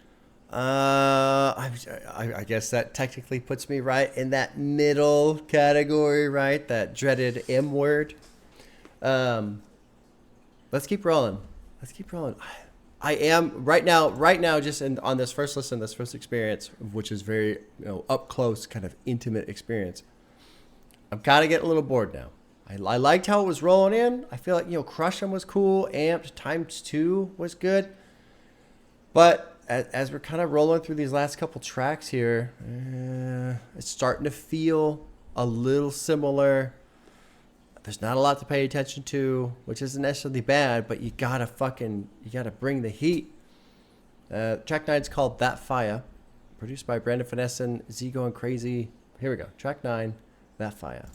I guess that technically puts me right in that middle category, right? That dreaded M word. Let's keep rolling. Let's keep rolling. I am right now, just on this first listen, this first experience, which is very, up close, kind of intimate experience. I'm kind of getting a little bored now. I liked how it was rolling in. I feel like, Crush 'Em was cool. Amped ×2 was good. But as we're kind of rolling through these last couple tracks here, it's starting to feel a little similar. There's not a lot to pay attention to, which isn't necessarily bad, but you gotta bring the heat. Track 9 is called That Fiya, produced by Brandon Finessen, Z Going Crazy. Here we go. Track 9, That Fiya.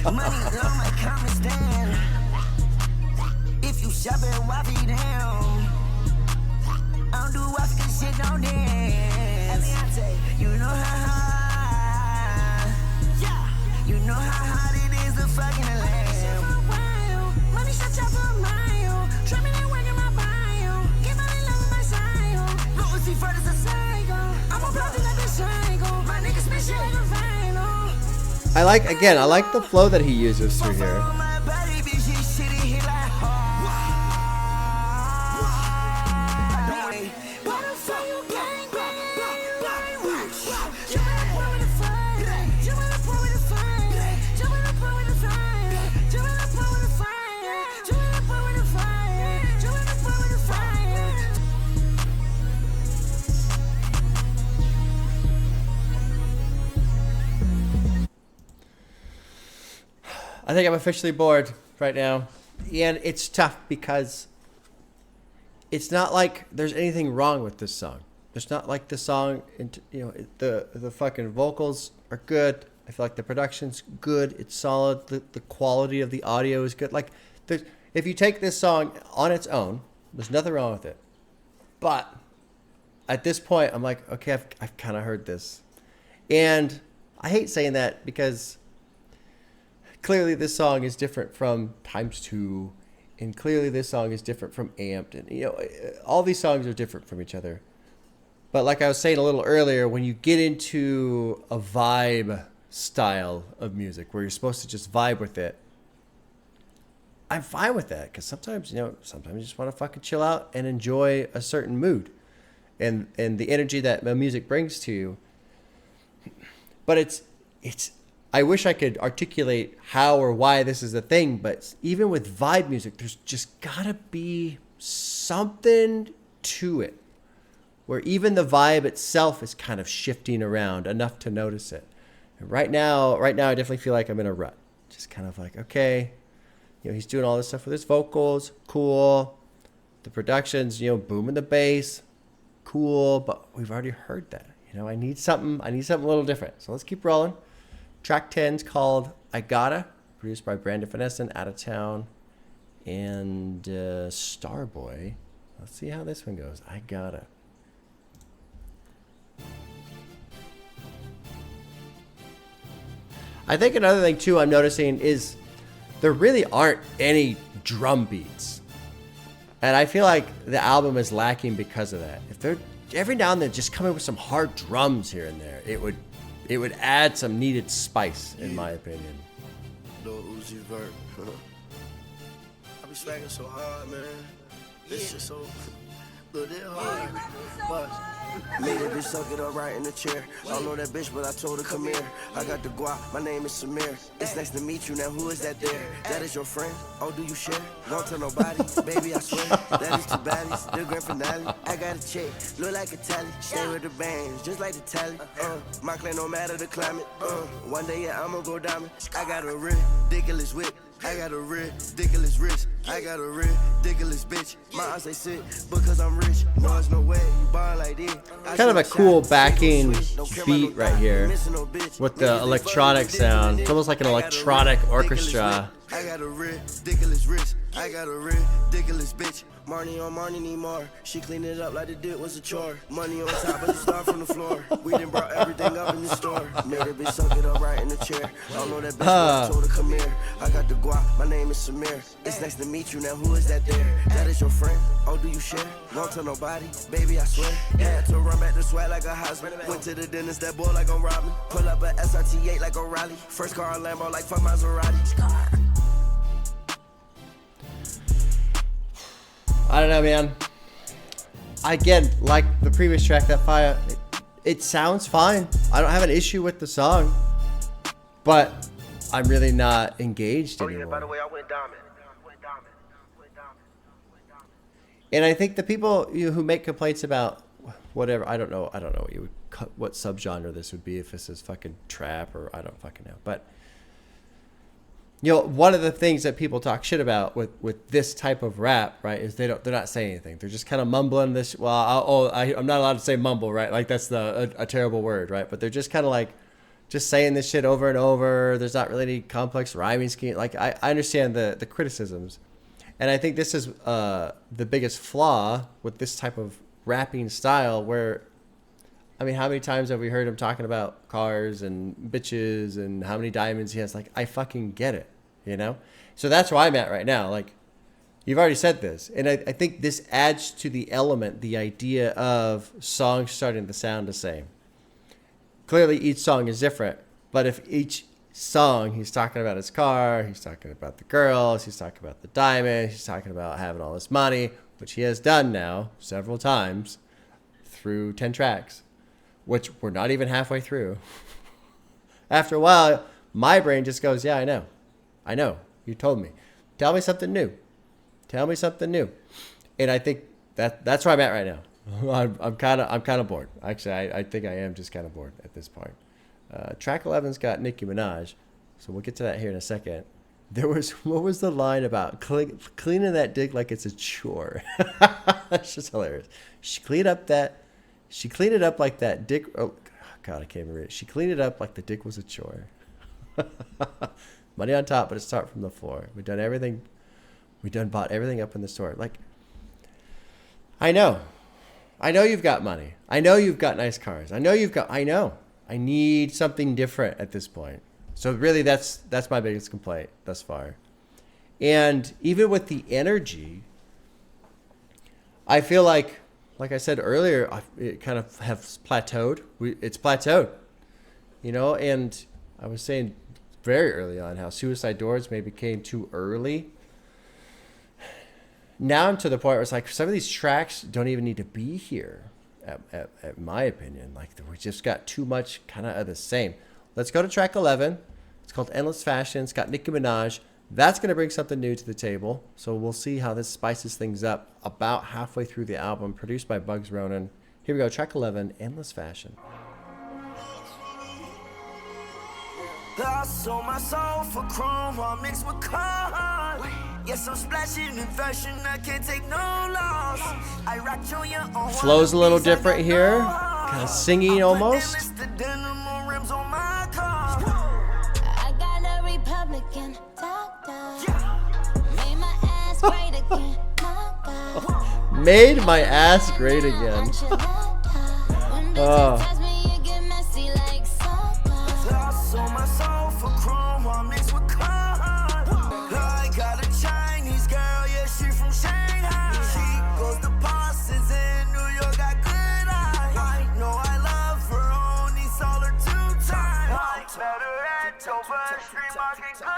Money on my common stand. If you shop at Waffy down, I don't do Waffy cause shit don't dance. You know how hard, you know how hard it is to fucking lamb. Money shot you for a mile. Trapping and working my bio. Get money love in my style. Look, see Vert is a psycho. I'm a block like a psycho. My niggas spit shit like a vinyl. I like the flow that he uses through here. I think I'm officially bored right now. And it's tough because it's not like there's anything wrong with this song. It's not like the song, the fucking vocals are good. I feel like the production's good. It's solid. The quality of the audio is good. Like, if you take this song on its own, there's nothing wrong with it. But at this point, I'm like, okay, I've kind of heard this. And I hate saying that because clearly this song is different from ×2, and clearly this song is different from Amped, and all these songs are different from each other. But like I was saying a little earlier, when you get into a vibe style of music where you're supposed to just vibe with it, I'm fine with that, because sometimes you just want to fucking chill out and enjoy a certain mood and the energy that the music brings to you. But it's I wish I could articulate how or why this is a thing, but even with vibe music, there's just gotta be something to it where even the vibe itself is kind of shifting around enough to notice it. And right now, I definitely feel like I'm in a rut. Just kind of like, okay, he's doing all this stuff with his vocals, cool. The production's, booming the bass, cool, but we've already heard that. I need something a little different. So let's keep rolling. Track 10's called I Gotta, produced by Brandon Finessen, Out of Town, and Starboy. Let's see how this one goes. I Gotta. I think another thing, too, I'm noticing is there really aren't any drum beats. And I feel like the album is lacking because of that. If they're every now and then just come in with some hard drums here and there, it would add some needed spice, in my opinion. Lil Uzi Vert. I be slacking so hard, man. This shit so little hard. But made a bitch suck it up right in the chair. I don't know that bitch, but I told her come here. I got the guap, my name is Samir. It's nice to meet you, now who is that there? That is your friend? Oh, do you share? Don't tell nobody, baby, I swear. That is two baddies, the grand finale. I got a chick, look like a tally. Stay with the bands, just like the tally. My clan no matter the climate. One day, yeah, I'ma go diamond. I got a ridiculous whip. I got a ridiculous wrist. I got a ridiculous bitch. My eyes say sit because I'm rich. No, there's no way you buy like this. Kind of a cool backing beat right here with the electronic sound. It's almost like an electronic orchestra. I got a ridiculous wrist. I got a ridiculous bitch. Marnie on Marnie need more. She cleaned it up like the dick was a chore. Money on top, but you start from the floor. We done brought everything up in the store. Made her bitch suck it up right in the chair. I don't know that bitch, but I told her come here. I got the guap, my name is Samir. It's nice to meet you, now who is that there? That is your friend? Oh, do you share? Won't tell nobody, baby, I swear. Had to run back to sweat like a husband. Went to the dentist, that boy like I'm robbing. Pull up a SRT8 like a rally. First car on Lambo like fuck Maserati. I don't know, man. Again, like the previous track, that Fiya, it sounds fine. I don't have an issue with the song, but I'm really not engaged anymore. By the way, I went diamond. And I think the people who make complaints about whatever, I don't know what subgenre this would be, if this is fucking trap or I don't fucking know, but. One of the things that people talk shit about with this type of rap, right, is they're not saying anything. They're just kind of mumbling this. Well, I'm not allowed to say mumble, right? Like that's a terrible word, right? But they're just kind of like just saying this shit over and over. There's not really any complex rhyming scheme. Like I understand the criticisms, and I think this is the biggest flaw with this type of rapping style. Where, I mean, how many times have we heard him talking about cars and bitches and how many diamonds he has? Like, I fucking get it, So that's where I'm at right now. Like, you've already said this. And I think this adds to the element, the idea of songs starting to sound the same. Clearly, each song is different. But if each song, he's talking about his car, he's talking about the girls, he's talking about the diamonds, he's talking about having all this money, which he has done now several times through 10 tracks. Which we're not even halfway through. After a while, my brain just goes, yeah, I know. You told me. Tell me something new. And I think that's where I'm at right now. I'm kind of bored. Actually, I think I am just kind of bored at this point. Track 11's got Nicki Minaj, so we'll get to that here in a second. What was the line about cleaning that dick like it's a chore? That's just hilarious. She cleaned it up like that dick. Oh, God, I can't even read it. She cleaned it up like the dick was a chore. Money on top, but it start from the floor. We bought everything up in the store. Like, I know you've got money. I know you've got nice cars. I know. I need something different at this point. So really, that's my biggest complaint thus far. And even with the energy, I feel like I said earlier, it kind of has plateaued. It's plateaued, and I was saying very early on how Suicide Doors maybe came too early. Now I'm to the point where it's like some of these tracks don't even need to be here, at my opinion. Like we just got too much kind of the same. Let's go to track 11. It's called Endless Fashion. It's got Nicki Minaj. That's going to bring something new to the table. So we'll see how this spices things up about halfway through the album. Produced by Bugs Ronan. Here we go. Track 11, Endless Fashion. I sold my soul for chrome while mixed with cars. Yes, I'm splashing in fashion. I can't take no loss. I rock your own. Flow's a little different here. Kind of singing almost. I got a Republican doctor. Made my ass great again. Made my ass great again. Oh.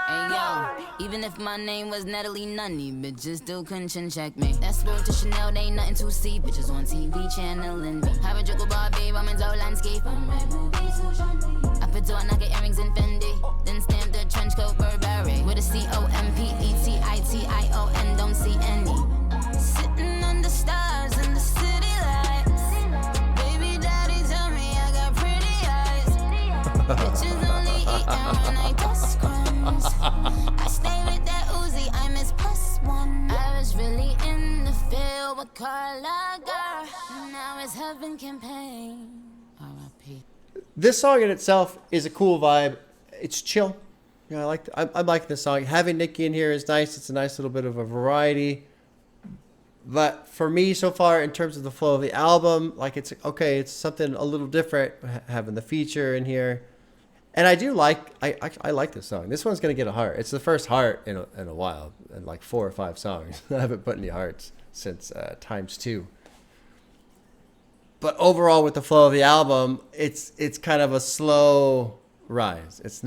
Hey yo, even if my name was Natalie Nunny, bitches still couldn't chin check me. That's word to Chanel, they ain't nothing to see. Bitches on TV channeling me. Have a joke about babe, I'm in Zoe landscape. I put on Nike earrings and Fendi. Then stamp the trench coat Burberry. With a COMPETITION, don't see any. Sitting under stars in the city lights. Baby daddy tell me I got pretty eyes. Bitches only eat out when I describe. I stay with that Uzi, I miss +1. I was really in the field with Carla girl. Now it's heaven campaign. R.I.P. This song in itself is a cool vibe. It's chill. You know, I like this song. Having Nicki in here is nice. It's a nice little bit of a variety. But for me so far, in terms of the flow of the album, like it's okay. It's something a little different having the feature in here. And I do like, I like this song. This one's going to get a heart. It's the first heart in a while, in like 4 or 5 songs. I haven't put any hearts since ×2. But overall, with the flow of the album, it's kind of a slow rise. It's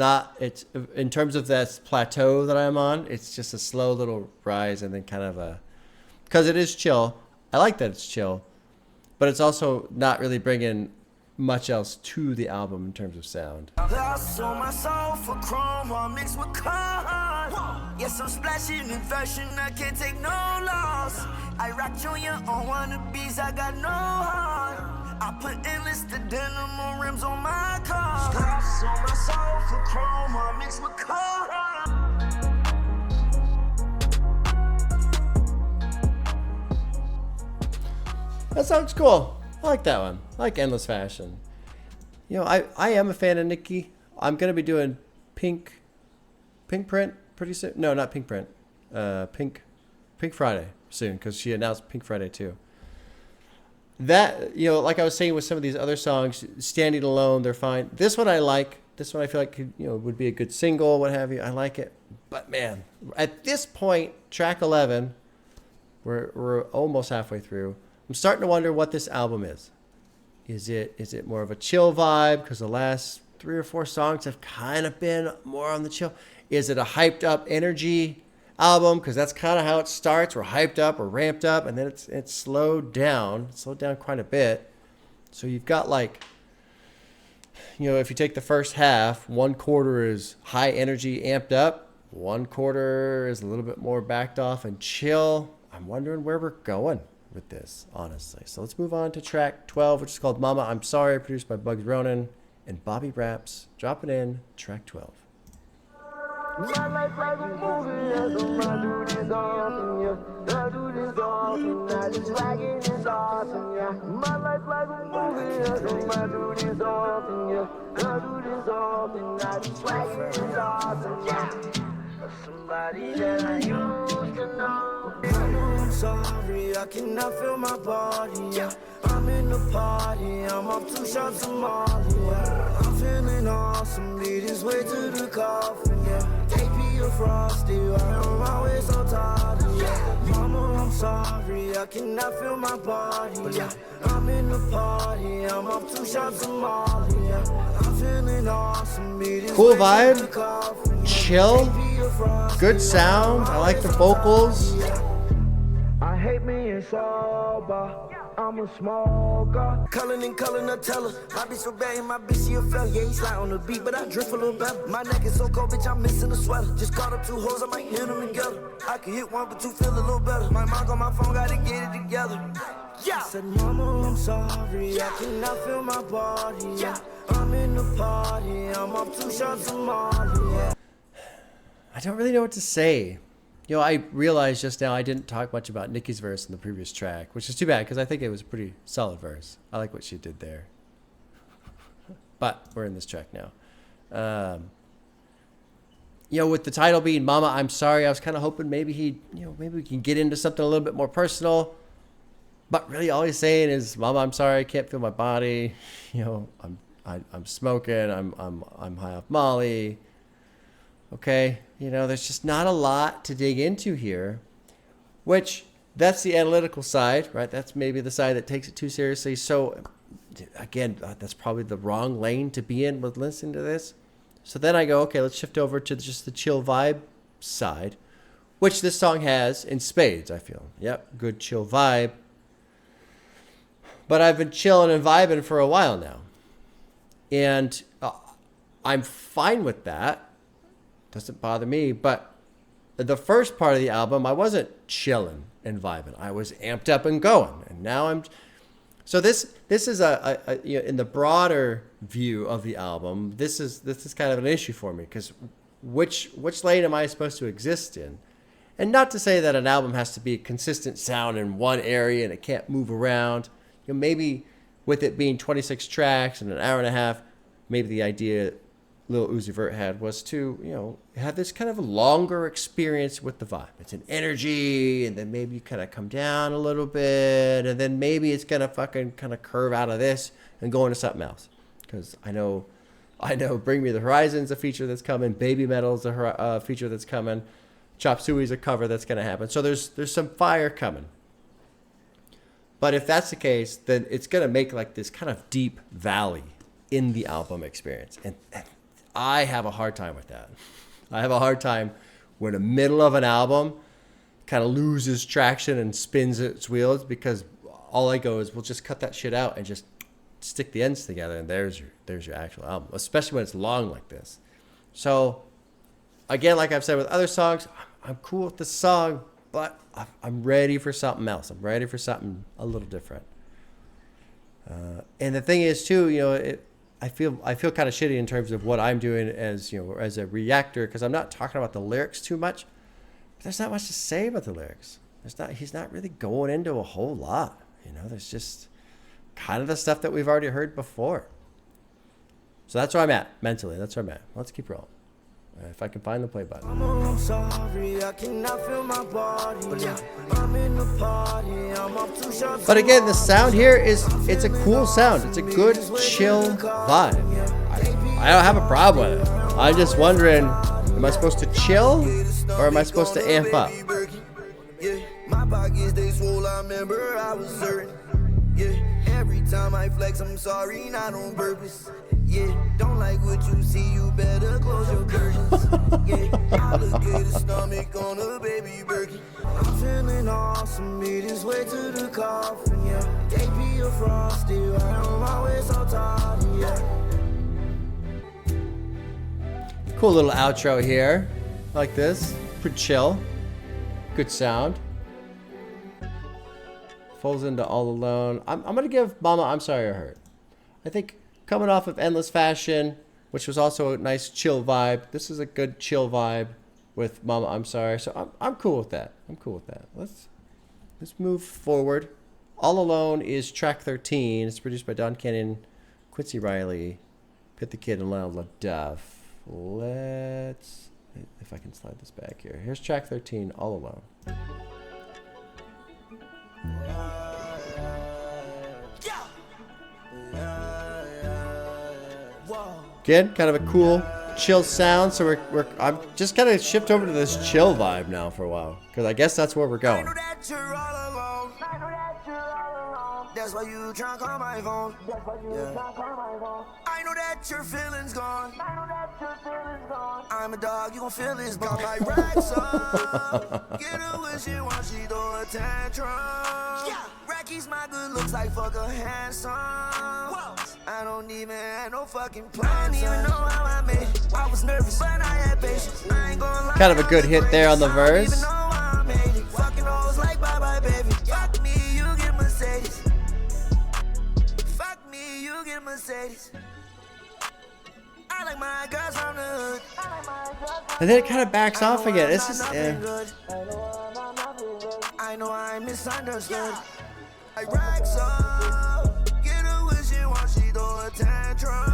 in terms of this plateau that I'm on, it's just a slow little rise and then kind of because it is chill. I like that it's chill, but it's also not really bringing much else to the album in terms of sound. I sold my soul for chrome, all mixed with corn. Yes, I'm splashing in fashion, I can't take no loss. I rock Junior on wannabes, I got no heart. I put endless to denim on rims on my car. I sold my soul for chrome, all mixed with corn. That sounds cool. I like that one. I like Endless Fashion. You know, I am a fan of Nicki. I'm going to be doing Pink Print pretty soon. No, not Pink Print. Pink Friday soon, because she announced Pink Friday too. That, you know, like I was saying with some of these other songs, Standing Alone, they're fine. This one I like. This one I feel like would be a good single, what have you. I like it. But man, at this point, track 11, we're almost halfway through. I'm starting to wonder what this album is. Is it more of a chill vibe? Because the last 3 or 4 songs have kind of been more on the chill. Is it a hyped up energy album? Because that's kind of how it starts. We're hyped up, we're ramped up, and then it's slowed down. It's slowed down quite a bit. So you've got like, if you take the first half, 1/4 is high energy, amped up. 1/4 is a little bit more backed off and chill. I'm wondering where we're going with this, honestly. So let's move on to track 12, which is called Mama I'm Sorry, produced by Bugs Ronan and Bobby Raps. Drop it in, track 12. My life like a movie, yes, I do this often, yeah. I do this often, I just ragging is awesome, yeah. My life like a movie, yes, I do this often, yeah. I do this often, I just ragging is awesome, yeah. Somebody that I used to know. I'm sorry, I cannot feel my body, yeah. I'm in the party, I'm up 2 shots of Molly, yeah. I'm feeling awesome, lead this way to the coffin, yeah. AP or Frosty, why am I always so tired, yeah. Mama, I'm sorry, I cannot feel my body, yeah. I'm in the party, I'm up 2 shots of Molly, yeah. I'm feeling awesome, lead this Cool way to vibe, the coffin, yeah. chill, good sound. I like the vocals. I hate being sober. I'm a smoker. Cullin' and cullin' a teller. My bitch so bad, my bitch she a fella. Yeah, he slide on the beat, but I drift a little better. My neck is so cold, bitch, I'm missing a sweater. Just caught up 2 hoes, I might hit them together. I can hit 1, but 2 feel a little better. My mom on my phone, gotta get it together. Yeah. I said, Mama, I'm sorry, I cannot feel my body. Yeah. I'm in the party, I'm up 2 shots of Molly. Yeah. I don't really know what to say. I realized just now I didn't talk much about Nicki's verse in the previous track, which is too bad because I think it was a pretty solid verse. I like what she did there. But we're in this track now. With the title being Mama I'm Sorry, I was kind of hoping maybe maybe we can get into something a little bit more personal. But really all he's saying is, Mama I'm sorry, I can't feel my body. I'm smoking, I'm high off Molly. Okay, there's just not a lot to dig into here, which that's the analytical side, right? That's maybe the side that takes it too seriously. So again, that's probably the wrong lane to be in with listening to this. So then I go, okay, let's shift over to just the chill vibe side, which this song has in spades, I feel. Yep, good chill vibe. But I've been chilling and vibing for a while now. And I'm fine with that. Doesn't bother me, but the first part of the album, I wasn't chilling and vibing. I was amped up and going, and now I'm. So this is a in the broader view of the album. This is kind of an issue for me because which lane am I supposed to exist in? And not to say that an album has to be a consistent sound in one area and it can't move around. You know, maybe with it being 26 tracks and an hour and a half, maybe the idea Lil Uzi Vert had was to, you know, have this kind of a longer experience with the vibe. It's an energy, and then maybe you kind of come down a little bit, and then maybe it's gonna fucking kind of curve out of this and go into something else. Because I know, Bring Me the Horizon's a feature that's coming. Baby Metal's a feature that's coming. Chop Suey's a cover that's gonna happen. So there's some fire coming. But if that's the case, then it's gonna make like this kind of deep valley in the album experience, and I have a hard time with that. I have a hard time when the middle of an album kind of loses traction and spins its wheels, because all I go is, we'll just cut that shit out and just stick the ends together, and there's your actual album, especially when it's long like this. So again, like I've said with other songs, I'm cool with the song, but I'm ready for something else. I'm ready for something a little different. And the thing is too, you know, I feel kind of shitty in terms of what I'm doing as, you know, as a reactor, because I'm not talking about the lyrics too much. But there's not much to say about the lyrics. He's not really going into a whole lot. You know, there's just kind of the stuff that we've already heard before. So that's where I'm at mentally. That's where I'm at. Let's keep rolling. If I can find the play button. I'm sorry, I cannot feel my body. I'm in the party, I'm up too short. But again, the sound here it's a cool sound. It's a good, chill vibe. I don't have a problem with it. I'm just wondering, am I supposed to chill or am I supposed to amp up? My pockets, they swole, I remember I was certain. Every time I flex, I'm sorry, not on purpose. Don't like what you see, you better close your curtains. Alligator stomach on a baby Birkin. I'm feeling awesome, beat his way to the coffin, AP or frosty, right on my way so tired, Cool little outro here, like this, pretty chill, good sound. Falls into All Alone. I'm gonna give Mama I'm Sorry I Hurt. I think coming off of Endless Fashion, which was also a nice chill vibe, this is a good chill vibe with Mama I'm Sorry. So I'm cool with that. Let's move forward. All Alone is track 13. It's produced by Don Cannon, Quincy Riley, Pit the Kid, and Lionel LaDuff. Let's, if I can slide this back here. Here's track 13, All Alone. Again, kind of a cool, chill sound. So I'm just kind of shift over to this chill vibe now for a while, because I guess that's where we're going. That's why you try to call my phone. I know that your feelings gone. I'm a dog, you gon' feel this. Got my racks up. Get her when she wants, she throw a tantrum. Racky's my good looks like fuck a handsome. I don't even have no fucking plan. I don't even know how I made it. I was nervous, but I had patience. I ain't gonna lie. Kind of a good hit there on the verse. Fucking hoes like bye bye baby. Fuck me, you get Mercedes. Fuck me, you get Mercedes. I like my girls from the hood. And then it kind of backs off again. It's just, I know I misunderstood. I racks up. Get her when she wants, she throw a tantrum.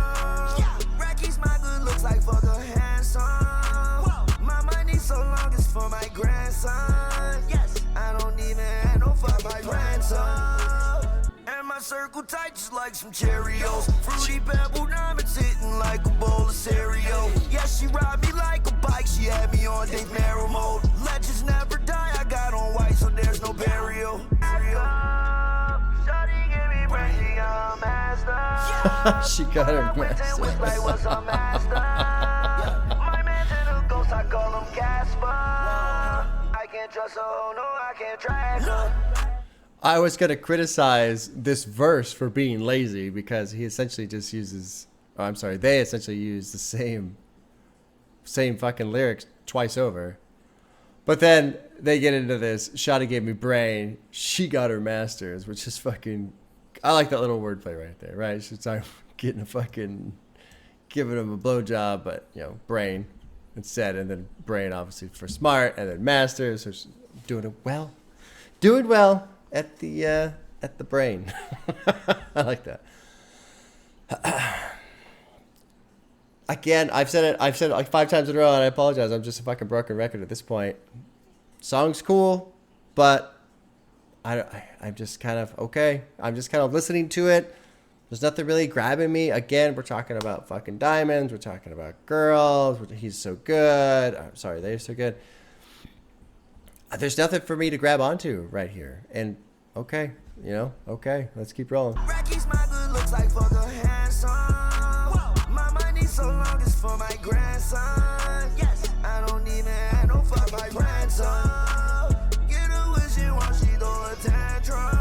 Racky's my good looks like fuck a handsome. My money so long it's for my grandson. Yes, I don't even have no fuck my grandson. And my circle tight just like some Cheerios. Fruity pebble diamonds hitting like a bowl of cereal. Yeah, she ride me like a bike, she had me on Dave Merrill mode. Legends never die, I got on white so there's no burial. Shawty give me brain, she got a master. She got her master. My man's in a ghost, I call him Casper. I can't trust her, oh no, I can't track her. I was going to criticize this verse for being lazy, because he essentially just uses, they essentially use the same fucking lyrics twice over. But then they get into this, Shawty gave me brain, she got her masters, which is fucking, I like that little wordplay right there, right? She's like getting giving him a blowjob, but, you know, brain. instead, and then brain obviously for smart, and then master. So she's doing well at the brain. I like that. Again, I've said it like 5 times in a row, and I apologize. I'm just a fucking broken record at this point. Song's cool, but I'm just kind of okay. I'm just kind of listening to it. There's nothing really grabbing me. Again, we're talking about fucking diamonds. We're talking about girls. He's so good. I'm sorry, they're so good. There's nothing for me to grab onto right here. And okay, okay, let's keep rolling. Rocky's my good looks like fuck a handsome. My money so long is for my grandson. Yes, I don't even have no fuck my grandson. Get her what she wants, she throw a tantrum.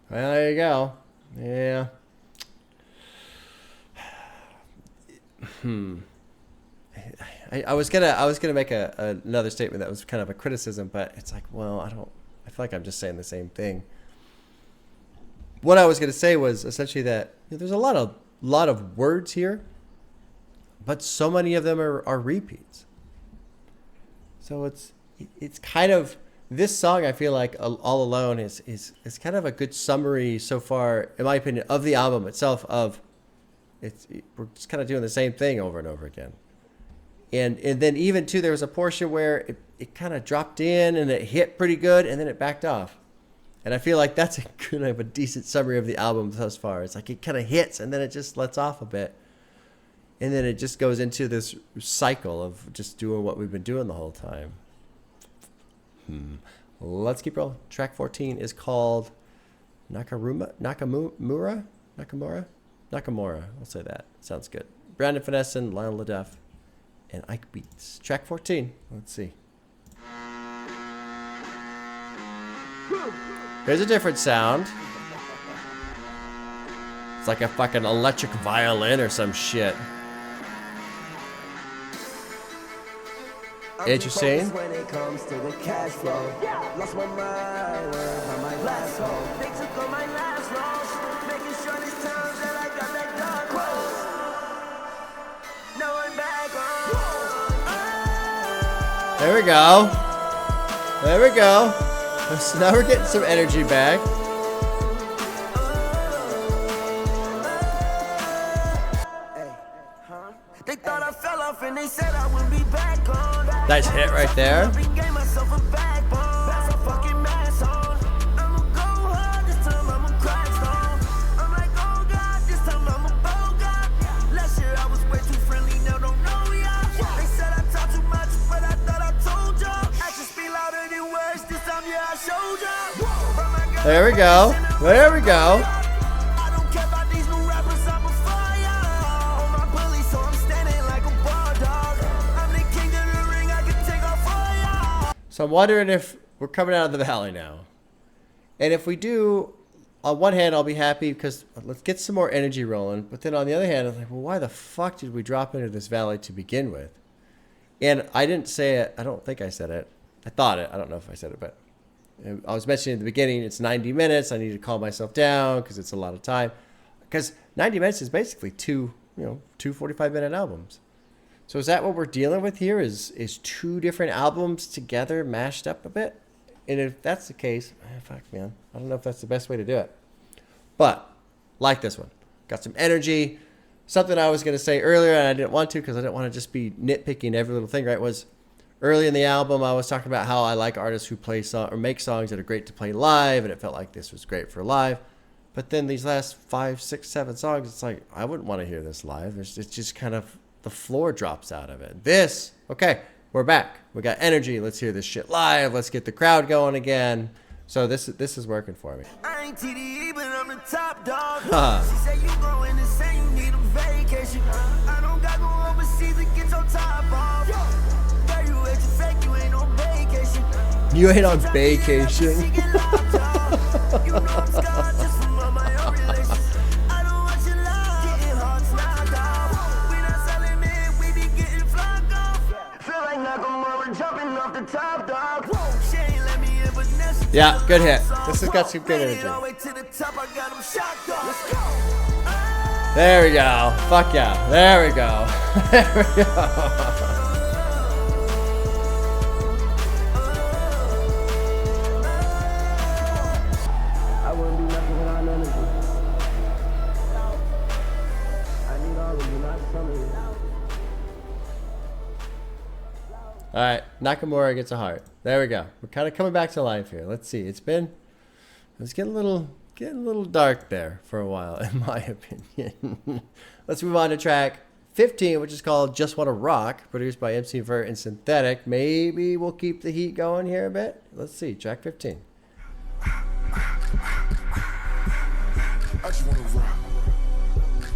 Well, there you go. Yeah. I was gonna make another statement that was kind of a criticism, but it's like, well, I feel like I'm just saying the same thing. What I was gonna say was essentially that there's a lot of words here, but so many of them are repeats. So it's kind of, this song, I feel like All Alone is kind of a good summary so far, in my opinion, of the album itself. We're just kind of doing the same thing over and over again. And then even too, there was a portion where it kind of dropped in and it hit pretty good, and then it backed off. And I feel like that's kind of a decent summary of the album thus far. It's like it kind of hits and then it just lets off a bit. And then it just goes into this cycle of just doing what we've been doing the whole time. Let's keep rolling. Track 14 is called Nakamura. I'll say that. Sounds good. Brandon Finessen, Lionel LaDeff, and Ike Beats. Track 14. Let's see. Here's a different sound. It's like a fucking electric violin or some shit. Interesting. When it comes to the cash flow, lost my mind on my last hole. They took on my last loss, making sure this time that I got that dark close. Now I'm back on. There we go. There we go. So now we're getting some energy back. They thought I fell off and they said I wouldn't be back on. Nice hit right there. Gave myself a backbone. That's a fucking mask on. I'ma go hard this time, I'ma crack stone. I'm like, oh God, this time I'ma bow God. Last year I was way too friendly, now don't know ya. They said I talk too much, but I thought I told ya. Actions speak louder than words, this time yeah I showed ya. There we go. There we go. I don't care about these new rappers, I'm a fire. On my bully, so I'm standing like a bar dog. I'm the king of the ring, I can take off fire. So I'm wondering if we're coming out of the valley now. And if we do, on one hand, I'll be happy because let's get some more energy rolling. But then on the other hand, I'm like, well, why the fuck did we drop into this valley to begin with? And I didn't say it. I don't think I said it. I thought it. I don't know if I said it, but I was mentioning at the beginning, it's 90 minutes. I need to calm myself down because it's a lot of time. Because 90 minutes is basically two 45-minute albums. So is that what we're dealing with here? Is 2 different albums together mashed up a bit? And if that's the case, fuck, man. I don't know if that's the best way to do it. But, like this one. Got some energy. Something I was going to say earlier, and I didn't want to because I didn't want to just be nitpicking every little thing, right, was early in the album, I was talking about how I like artists who play or make songs that are great to play live, and it felt like this was great for live. But then these last 5, 6, 7 songs, it's like, I wouldn't want to hear this live. It's just kind of, the floor drops out of it. This, okay, we're back. We got energy. Let's hear this shit live. Let's get the crowd going again. So this is working for me. I ain't TDE, but I'm the top dog. She said you going insane, you need a vacation. I don't got go overseas to get your top off. Girl, you ain't fake, you ain't on vacation. You ain't on vacation. You know I'm scarred just from all my own relations. I don't want your love, getting hearts knocked off. We not selling it, we be getting flocked off. Feel like Nakamura jumping off the top dog. She ain't let me in, but now she Yeah, good hit. This has got some good energy. all the way to the top, I got 'em shocked off. Let's go. There we go. Fuck yeah. There we go. There we go. I wouldn't be nothing without none of you. I need all of you, not some of you. All right, Nakamura gets a heart. There we go. We're kind of coming back to life here. Let's see. It's getting a little dark there for a while, in my opinion. Let's move on to track 15, which is called Just Wanna Rock, produced by MC Vert and Synthetic. Maybe we'll keep the heat going here a bit. Let's see, track 15. I just wanna rock.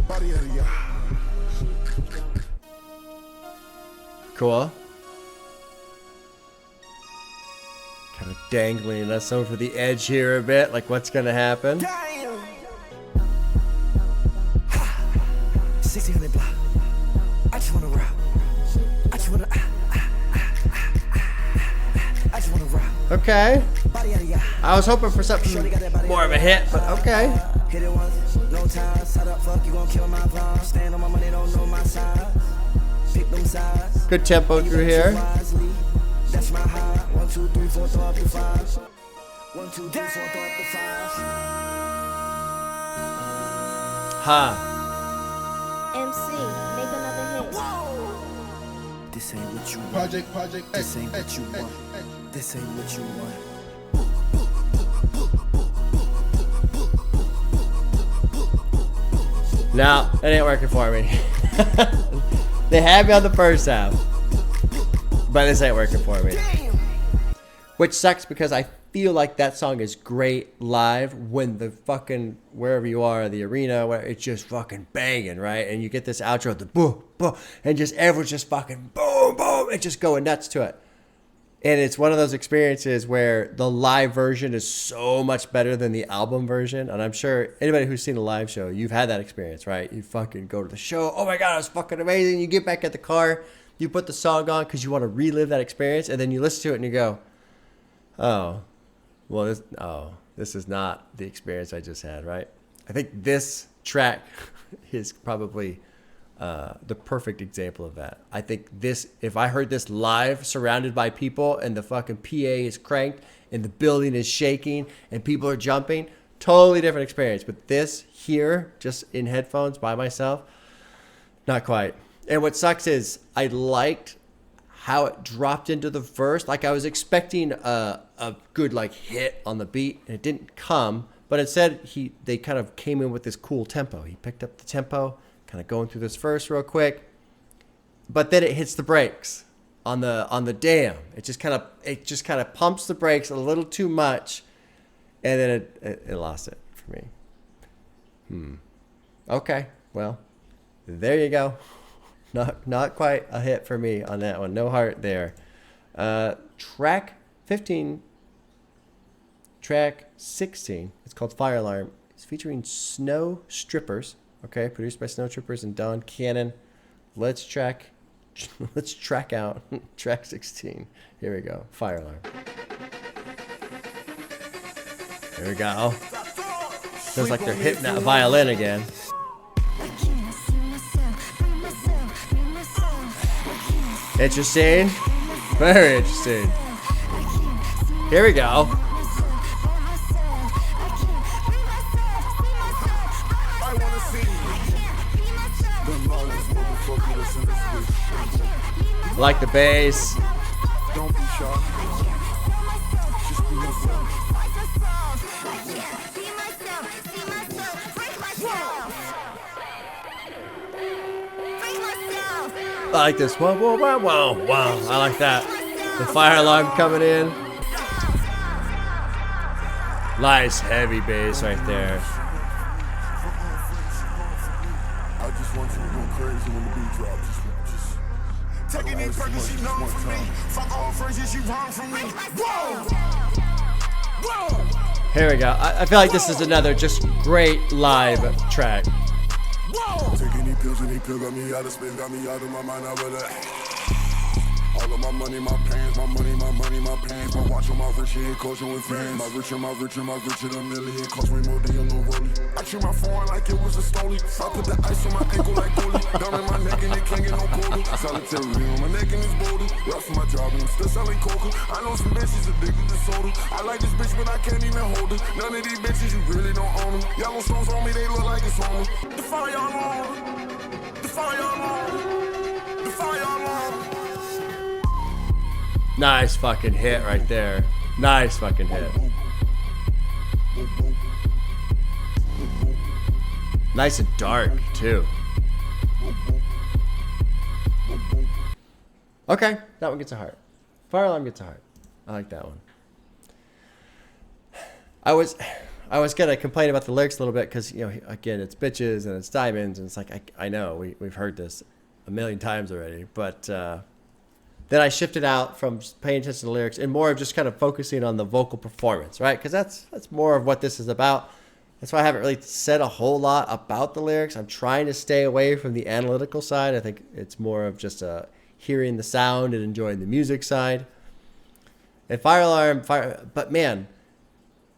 Body of the yard. Cool. Kind of dangling us over the edge here a bit, like what's gonna happen. Damn. 1600 block. I just wanna rock. I just wanna. I just wanna rock. Okay. Body out of ya. I was hoping for something more of a hit, but okay. Hit it once, no time. Side up, fuck, you gon' kill my vibe. Stand on my money, don't know my size. Pick them sides. Good tempo through here. That's my high. 1, 2, 3, 4, throw up the 5. 1, 2, 3, 4, throw up the 5. Ha. MC, make another hit. This ain't what you want. Project, This ain't what you want. This ain't what you want. No, it ain't working for me. They had me on the first half, but this ain't working for me. Which sucks because I feel like that song is great live when the fucking, wherever you are, the arena, where it's just fucking banging, right? And you get this outro, the boom, boom, and just everyone's just fucking boom, boom, and just going nuts to it. And it's one of those experiences where the live version is so much better than the album version. And I'm sure anybody who's seen a live show, you've had that experience, right? You fucking go to the show. Oh my God, it was fucking amazing. You get back at the car, you put the song on because you want to relive that experience. And then you listen to it and you go, oh, well, this is not the experience I just had, right? I think this track is probably the perfect example of that. I think this, if I heard this live surrounded by people and the fucking PA is cranked and the building is shaking and people are jumping, totally different experience. But this here, just in headphones by myself, not quite. And what sucks is I liked how it dropped into the verse. Like I was expecting a good like hit on the beat and it didn't come, but instead they kind of came in with this cool tempo. He picked up the tempo, kind of going through this verse real quick, but then it hits the brakes on the dam. It just kind of pumps the brakes a little too much, and then it lost it for me. Okay, well, there you go. Not quite a hit for me on that one. No heart there. Track 15, track 16. It's called Fire Alarm. It's featuring Snow Strippers. Okay, produced by Snow Strippers and Don Cannon. Let's track out track 16. Here we go. Fire Alarm. Here we go. Feels like they're hitting that violin again. Interesting. Very interesting. Here we go. Like the bass. Don't be shy. Just be yourself. I like this. Whoa, whoa, whoa, whoa, wow. I like that. The fire alarm coming in. Nice heavy bass right there. I just want you to go crazy when the beat drops. Taking these purpose, she known for me. Fuck all friends, she wrong for me. Whoa! Whoa! Here we go. I feel like this is another just great live track. Whoa! Take any pills, any pill got me out of spin, got me out of my mind. I All of my money, my pants, my money, my pants. My watch on my rich head, culture with fans. My richer, the million. Cost me more than your little rollie. I treat my phone like it was a stoley. I put the ice on my ankle like goalie. Down in my neck and it can't get no colder. Solitary on my neck and it's bolder. Rap for my job and I'm still selling coca. I know some bitches addicted to soda. I like this bitch but I can't even hold her. None of these bitches you really don't own them. Yellow stones on me, they look like it's on them. The fire alarm. The fire alarm. The fire alarm. Nice fucking hit right there. Nice fucking hit. Nice and dark, too. Okay, that one gets a heart. Fire alarm gets a heart. I like that one. I was gonna complain about the lyrics a little bit because, you know, again, it's bitches and it's diamonds and it's like I know we've heard this a million times already, but then I shifted out from paying attention to the lyrics and more of just kind of focusing on the vocal performance, right? Because that's more of what this is about. That's why I haven't really said a whole lot about the lyrics. I'm trying to stay away from the analytical side. I think it's more of just hearing the sound and enjoying the music side. And Fire Alarm, but man,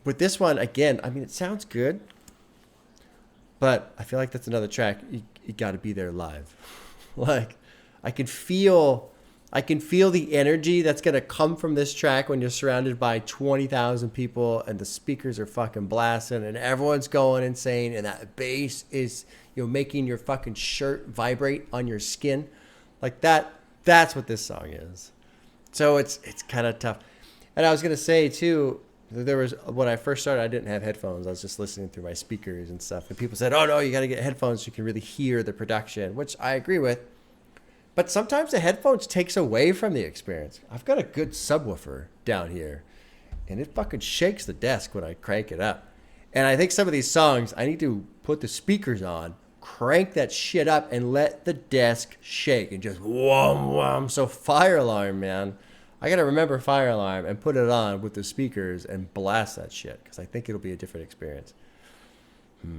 with this one, again, I mean, it sounds good, but I feel like that's another track. You got to be there live. Like, I can feel the energy that's going to come from this track when you're surrounded by 20,000 people and the speakers are fucking blasting and everyone's going insane and that bass is, you know, making your fucking shirt vibrate on your skin. Like that's what this song is. So it's kind of tough. And I was going to say too, there was, when I first started, I didn't have headphones. I was just listening through my speakers and stuff. And people said, oh no, you got to get headphones so you can really hear the production, which I agree with. But sometimes the headphones takes away from the experience. I've got a good subwoofer down here, and it fucking shakes the desk when I crank it up. And I think some of these songs, I need to put the speakers on, crank that shit up, and let the desk shake and just wham, wham. So Fire Alarm, man. I got to remember Fire Alarm and put it on with the speakers and blast that shit because I think it'll be a different experience. All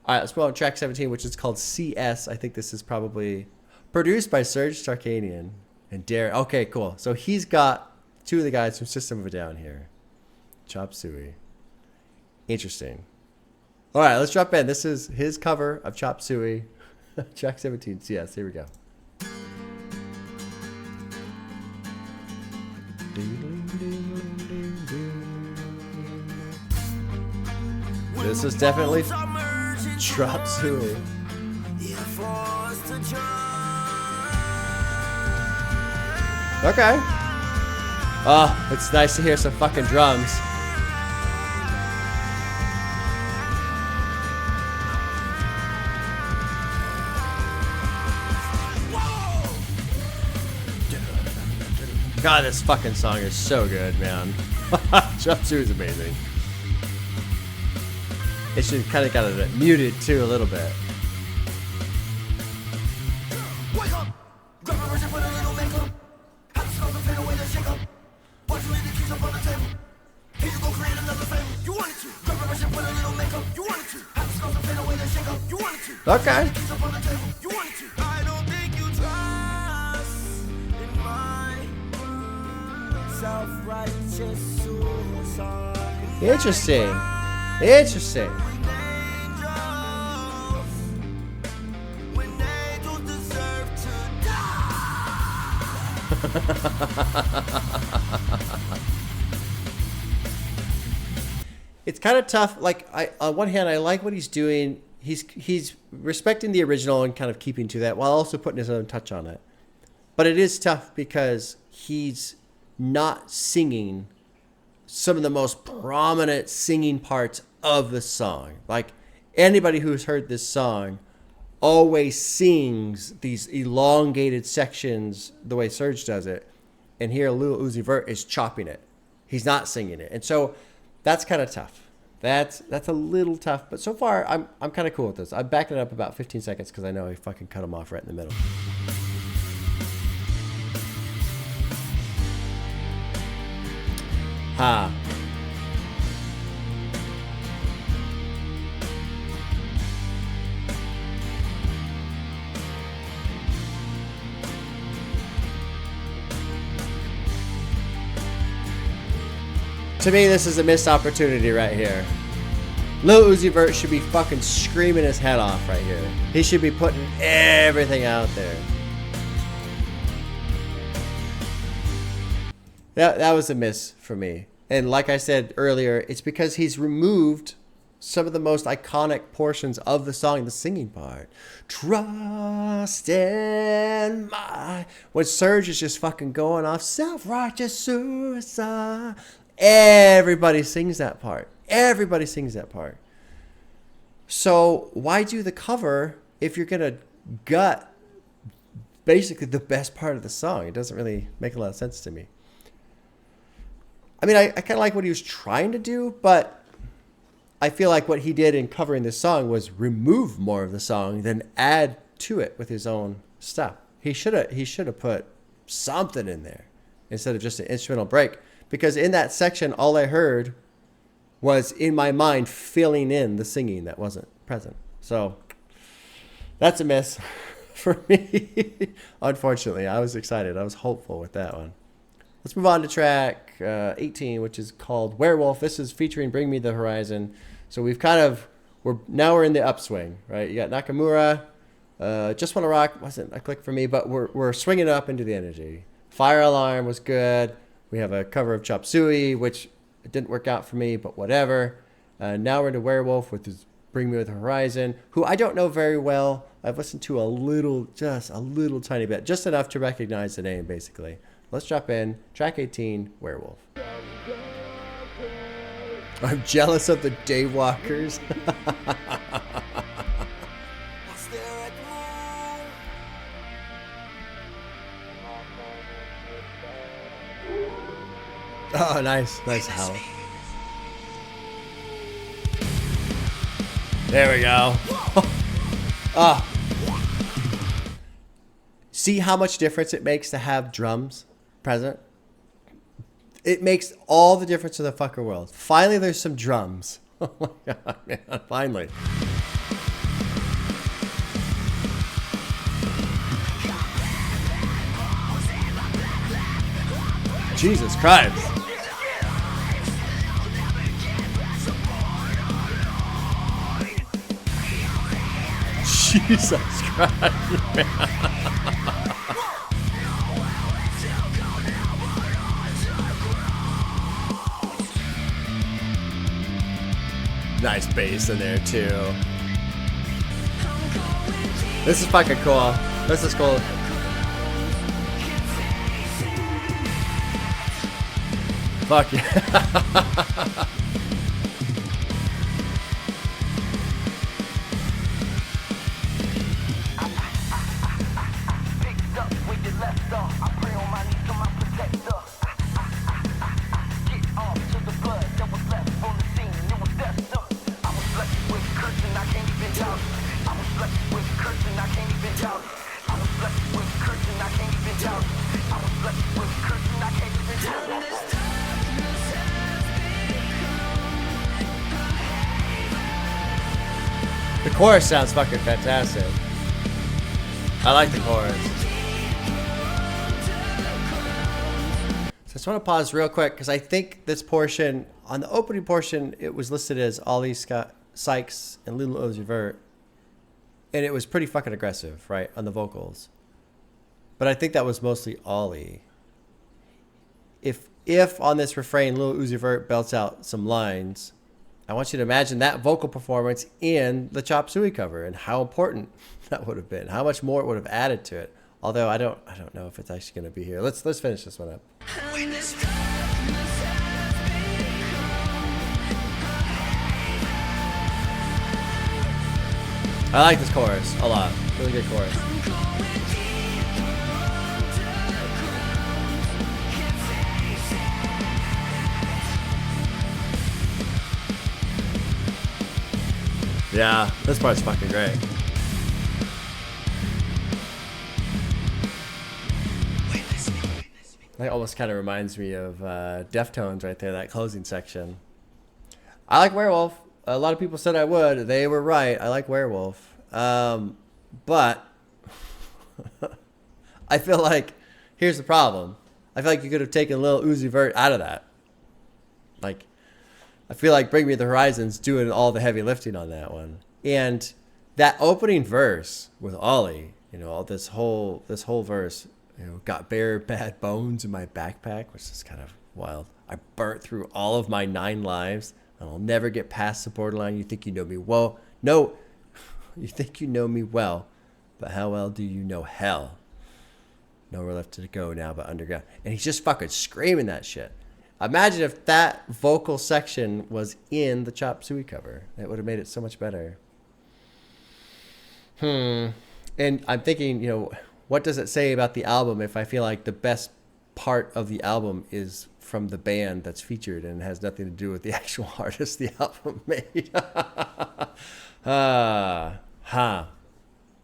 right, let's go on track 17, which is called CS. I think this is probably produced by Serge Tarkanian and Darren. Okay, cool. So he's got two of the guys from System of a Down here. Chop Suey. Interesting. All right, let's drop in. This is his cover of Chop Suey. Track 17, CS. Here we go. This is definitely Chop Suey. Okay. Oh, it's nice to hear some fucking drums. God, this fucking song is so good, man. Chop Suey is amazing. It should kind of got it muted too a little bit. Okay. Interesting. Interesting. It's kind of tough. Like, on one hand, I like what he's doing. He's respecting the original and kind of keeping to that while also putting his own touch on it. But it is tough because he's not singing some of the most prominent singing parts of the song. Like, anybody who's heard this song always sings these elongated sections the way Serge does it. And here Lil Uzi Vert is chopping it. He's not singing it. And so that's kind of tough. That's a little tough. But so far, I'm kind of cool with this. I'm backing it up about 15 seconds because I know I fucking cut him off right in the middle. Ha. To me, this is a missed opportunity right here. Lil Uzi Vert should be fucking screaming his head off right here. He should be putting everything out there. That was a miss for me. And like I said earlier, it's because he's removed some of the most iconic portions of the song, the singing part. Trust in my... When Surge is just fucking going off, self-righteous suicide. Everybody sings that part. Everybody sings that part. So why do the cover if you're going to gut basically the best part of the song? It doesn't really make a lot of sense to me. I mean, I kind of like what he was trying to do, but I feel like what he did in covering this song was remove more of the song than add to it with his own stuff. He should have put something in there instead of just an instrumental break. Because in that section, all I heard was, in my mind, filling in the singing that wasn't present. So that's a miss for me. Unfortunately, I was excited. I was hopeful with that one. Let's move on to track 18, which is called Werewolf. This is featuring Bring Me the Horizon. So we're in the upswing, right? You got Nakamura, Just Wanna Rock wasn't a click for me, but we're swinging up into the energy. Fire Alarm was good. We have a cover of Chop Suey, which didn't work out for me, but whatever. Now we're into Werewolf with his Bring Me the Horizon, who I don't know very well. I've listened to just a little tiny bit, just enough to recognize the name, basically. Let's drop in track 18, Werewolf. I'm jealous of the Daywalkers. Oh, nice howl. There we go. Oh. See how much difference it makes to have drums present? It makes all the difference in the fucker world. Finally, there's some drums. Oh my god, man. Finally. Jesus Christ. Jesus Christ, man. Nice bass in there too. This is fucking cool. This is cool. Fuck yeah. The chorus sounds fucking fantastic. I like the chorus. So I just want to pause real quick because I think this portion, on the opening portion, it was listed as Ollie Sykes and Lil Uzi Vert. And it was pretty fucking aggressive, right, on the vocals. But I think that was mostly Ollie. If on this refrain Lil Uzi Vert belts out some lines, I want you to imagine that vocal performance in the Chop Suey cover and how important that would have been. How much more it would have added to it. Although I don't know if it's actually going to be here. Let's finish this one up. I like this chorus a lot. Really good chorus. Yeah, this part's fucking great. That almost kind of reminds me of Deftones right there, that closing section. I like Werewolf. A lot of people said I would. They were right. I like Werewolf. But I feel like, here's the problem. I feel like you could have taken Lil Uzi Vert out of that. Like, I feel like Bring Me the Horizon's doing all the heavy lifting on that one. And that opening verse with Ollie, you know, all this whole verse, you know, got bare bad bones in my backpack, which is kind of wild. I burnt through all of my 9 lives, and I'll never get past the borderline. You think you know me well? No, you think you know me well, but how well do you know hell? Nowhere left to go now but underground. And he's just fucking screaming that shit. Imagine if that vocal section was in the Chop Suey cover. It would have made it so much better. And I'm thinking, you know, what does it say about the album if I feel like the best part of the album is from the band that's featured and has nothing to do with the actual artist the album made?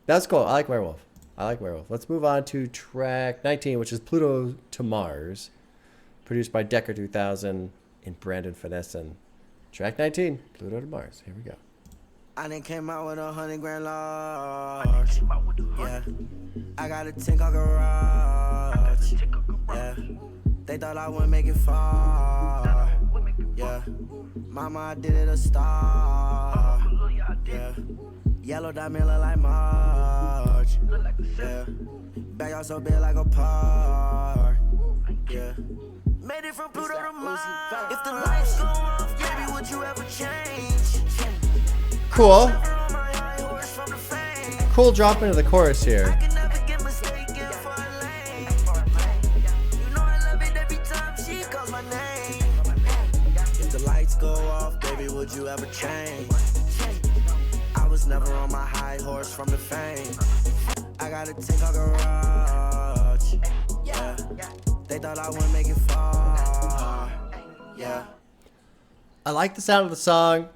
That's cool. I like Werewolf. Let's move on to track 19, which is Pluto to Mars, produced by Decker 2000 and Brandon Finessen. Track 19, Pluto to Mars. Here we go. I done came out with 100 grand large. Yeah, I got a 10-car garage. Yeah, they thought I wouldn't make it far. Yeah, mama, I did it a star. Yeah, yellow diamond look like March. Yeah, bag out so big like a park. Yeah, made it from Pluto to Mars. If the lights go off, baby, would you ever change? Cool. Cool drop into the chorus here. If the lights go off, baby, would you ever change? I was never on my high horse from the fame. I gotta take a garage. Yeah, they thought I wouldn't make it far. Yeah. I like the sound of the song.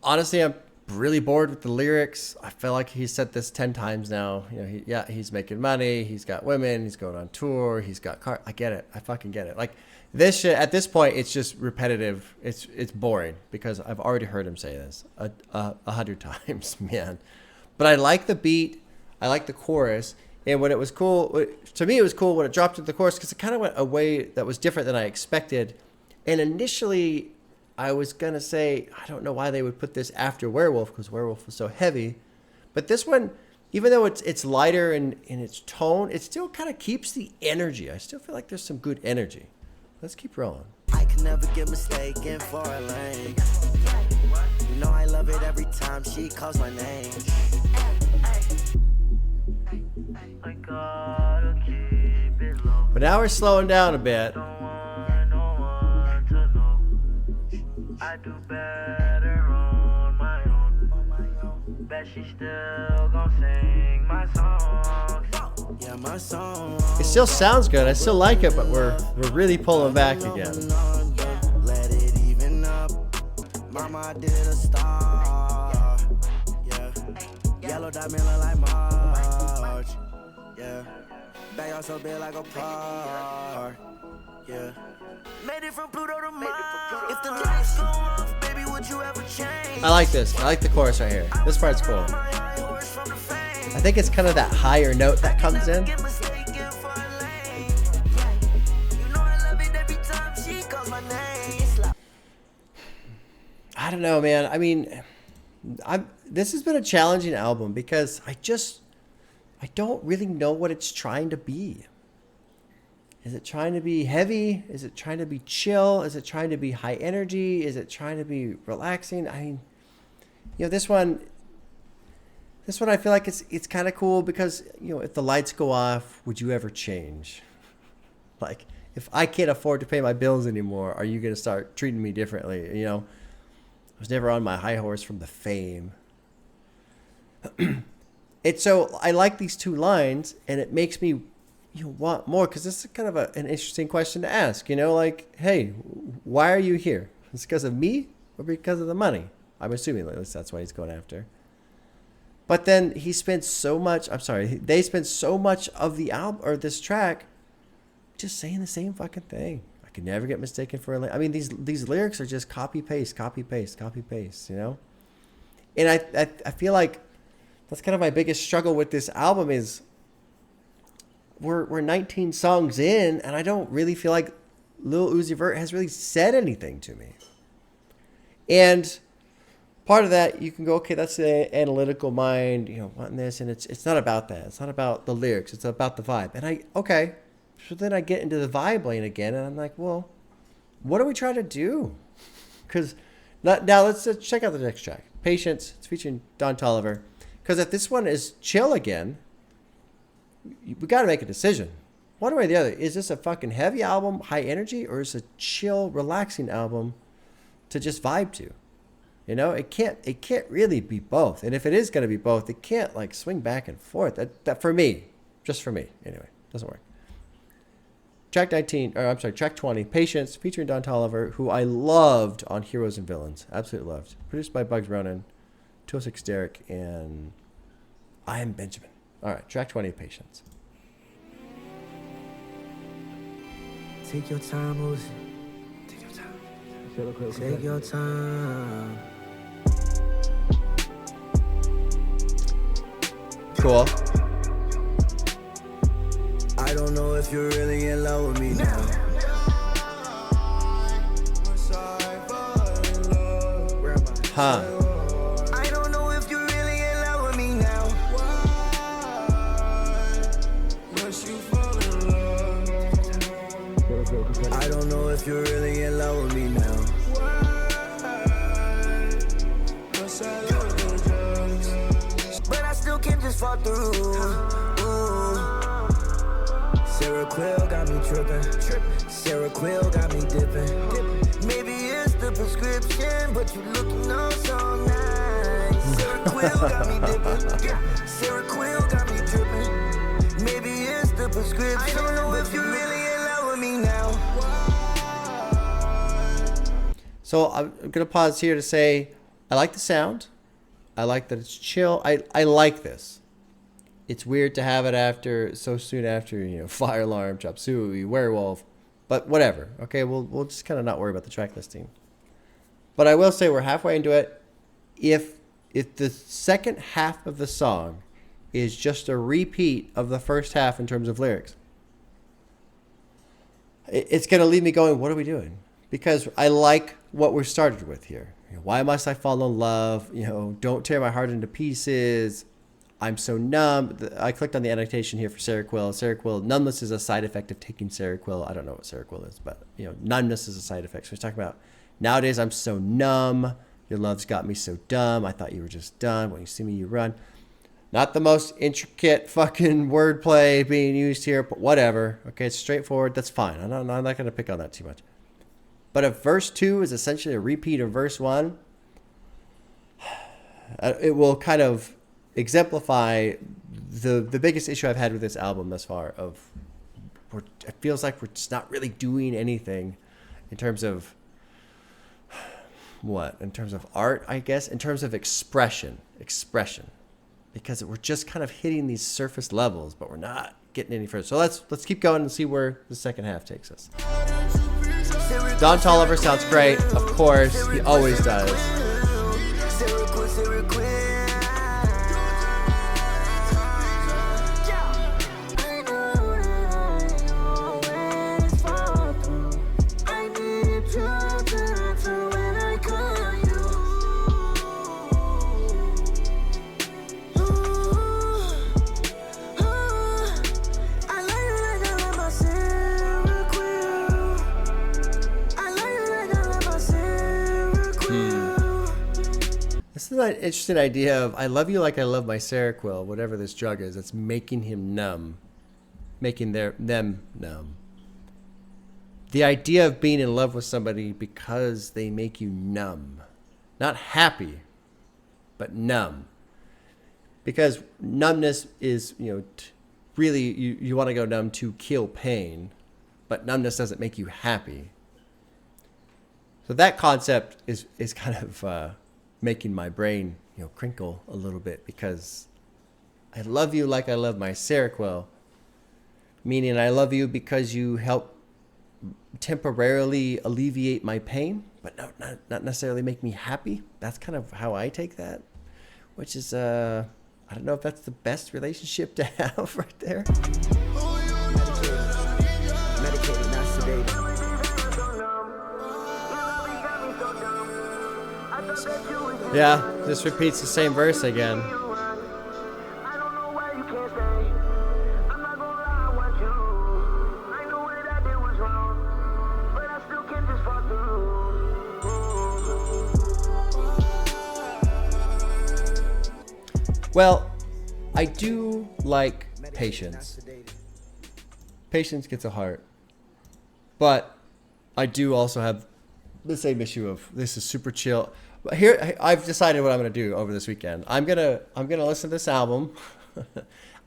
Honestly, I'm really bored with the lyrics. I feel like he's said this 10 times now. You know, he's making money. He's got women. He's going on tour. He's got car. I get it. I fucking get it. Like this shit, at this point, it's just repetitive. It's boring because I've already heard him say this 100 times, man. But I like the beat. I like the chorus. And when it was cool, to me, it was cool when it dropped into the chorus because it kind of went a way that was different than I expected. And initially, I was going to say, I don't know why they would put this after Werewolf because Werewolf was so heavy. But this one, even though it's lighter in its tone, it still kind of keeps the energy. I still feel like there's some good energy. Let's keep rolling. I can never get mistaken for a lane. You know I love it every time she calls my name. But now we're slowing down a bit. I do better on my own. Bet she still gon' sing my songs. Yeah, my song. It still sounds good. I still like it, but we're really pulling back again. Let it even up. Mama, I did it a star. Yeah. Yellow diamond look like March. Yeah. Bag out so big like a park. Yeah. Made it from Pluto to Mars. If the lights go off, baby, would you ever change? I like this. I like the chorus right here. This part's cool. I think it's kind of that higher note that comes in. I don't know, man. I mean, this has been a challenging album because I don't really know what it's trying to be. Is it trying to be heavy? Is it trying to be chill? Is it trying to be high energy? Is it trying to be relaxing? I mean, you know, this one I feel like it's kind of cool because, you know, if the lights go off, would you ever change? Like, if I can't afford to pay my bills anymore, are you going to start treating me differently? You know, I was never on my high horse from the fame. So I like these two lines, and it makes me want more because this is kind of an interesting question to ask. You know, like, hey, why are you here? Is it because of me or because of the money? I'm assuming at least that's what he's going after. But then they spend so much of the album or this track just saying the same fucking thing. I could never get mistaken for a... I mean, these lyrics are just copy paste, you know? And I feel like that's kind of my biggest struggle with this album is we're 19 songs in, and I don't really feel like Lil Uzi Vert has really said anything to me. And part of that, you can go, okay, that's the analytical mind, you know, wanting this, and it's not about that. It's not about the lyrics. It's about the vibe. And so then I get into the vibe lane again, and I'm like, well, what are we trying to do? Because now let's check out the next track, Patience. It's featuring Don Toliver. Because if this one is chill again, we got to make a decision. One way or the other. Is this a fucking heavy album, high energy, or is it a chill, relaxing album to just vibe to? You know, it can't really be both. And if it is going to be both, it can't like swing back and forth. That for me, just for me, anyway, doesn't work. Track 20, Patience, featuring Don Toliver, who I loved on Heroes and Villains. Absolutely loved. Produced by Bugs Ronan, 206 Derek, and I Am Benjamin. All right, track 20, Patience. Take your time, Uzi. Take your time. Take your time. Cool. I don't know if you're really in love with me now. Huh. I don't know if you're really in love with me now. I don't know if you're really in love with me now. But I still can't just fall through. Sarah Quill got me tripping. Sarah Quill got me dipping. Maybe it's the prescription, but you looking oh so nice. Sarah Quill got me dipping. Sarah Quill got me tripping. Maybe it's the prescription. I don't know if you're really in love with me now. So I'm going to pause here to say I like the sound. I like that it's chill. I like this. It's weird to have it so soon after, you know, Fire Alarm, Chop Suey, Werewolf, but whatever. Okay, we'll just kind of not worry about the track listing. But I will say we're halfway into it. If the second half of the song is just a repeat of the first half in terms of lyrics, it's going to leave me going, what are we doing? Because I like what we're started with here. You know, why must I fall in love? You know, don't tear my heart into pieces. I'm so numb. I clicked on the annotation here for Seroquel. Seroquel, numbness is a side effect of taking Seroquel. I don't know what Seroquel is, but you know, numbness is a side effect. So he's talking about nowadays I'm so numb. Your love's got me so dumb. I thought you were just done. When you see me, you run. Not the most intricate fucking wordplay being used here, but whatever. Okay, it's straightforward. That's fine. I'm not going to pick on that too much. But if verse 2 is essentially a repeat of verse 1, it will kind of exemplify the biggest issue I've had with this album thus far. It feels like we're just not really doing anything in terms of what? In terms of art, I guess. In terms of expression. Because we're just kind of hitting these surface levels, but we're not getting any further. So let's keep going and see where the second half takes us. Don Toliver sounds great, of course. He always does. This is an interesting idea of I love you like I love my Seroquel, whatever this drug is. It's making him numb, making them numb. The idea of being in love with somebody because they make you numb, not happy, but numb. Because numbness is, really you want to go numb to kill pain, but numbness doesn't make you happy. So that concept is kind of making my brain, crinkle a little bit, because I love you like I love my Seroquel, meaning I love you because you help temporarily alleviate my pain, but not necessarily make me happy. That's kind of how I take that, which is, I don't know if that's the best relationship to have right there. Medicated, not sedated. Yeah, just repeats the same verse again. Well, I do like Patience. Patience gets a heart. But I do also have the same issue of this is super chill. But here, I've decided what I'm going to do over this weekend. I'm gonna listen to this album.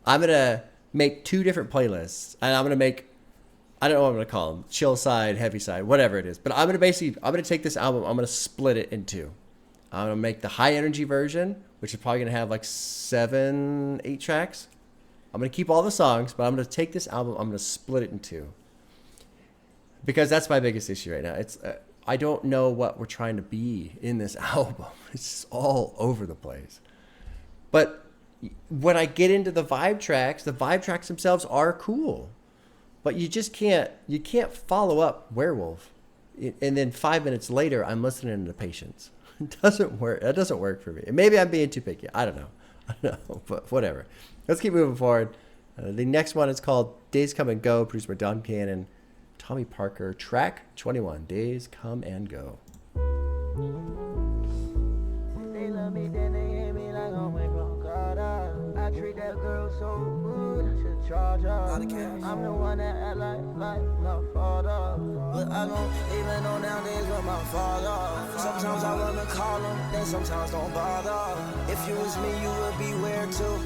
I'm going to make 2 different playlists. And I'm going to make, I don't know what I'm going to call them. Chill side, heavy side, whatever it is. But I'm going to take this album, I'm going to split it in 2. I'm going to make the high energy version, which is probably going to have like 7, 8 tracks. I'm going to keep all the songs, but I'm going to take this album, I'm going to split it in 2. Because that's my biggest issue right now. It's I don't know what we're trying to be in this album. It's all over the place. But when I get into the vibe tracks themselves are cool. But you just can't follow up Werewolf. And then 5 minutes later, I'm listening to Patience. It doesn't work. That doesn't work for me. And maybe I'm being too picky. I don't know. But whatever. Let's keep moving forward. The next one is called Days Come and Go, produced by Don Cannon, Tommy Parker. Track 21, Days Come and Go. They love me, then they hate me like I'm a Bronco. I treat that girl so good, I should charge her. I'm the one that act like my father. But I don't even know nowadays with my father. Sometimes I wanna call him, then sometimes don't bother. If you was me, you would be weird too.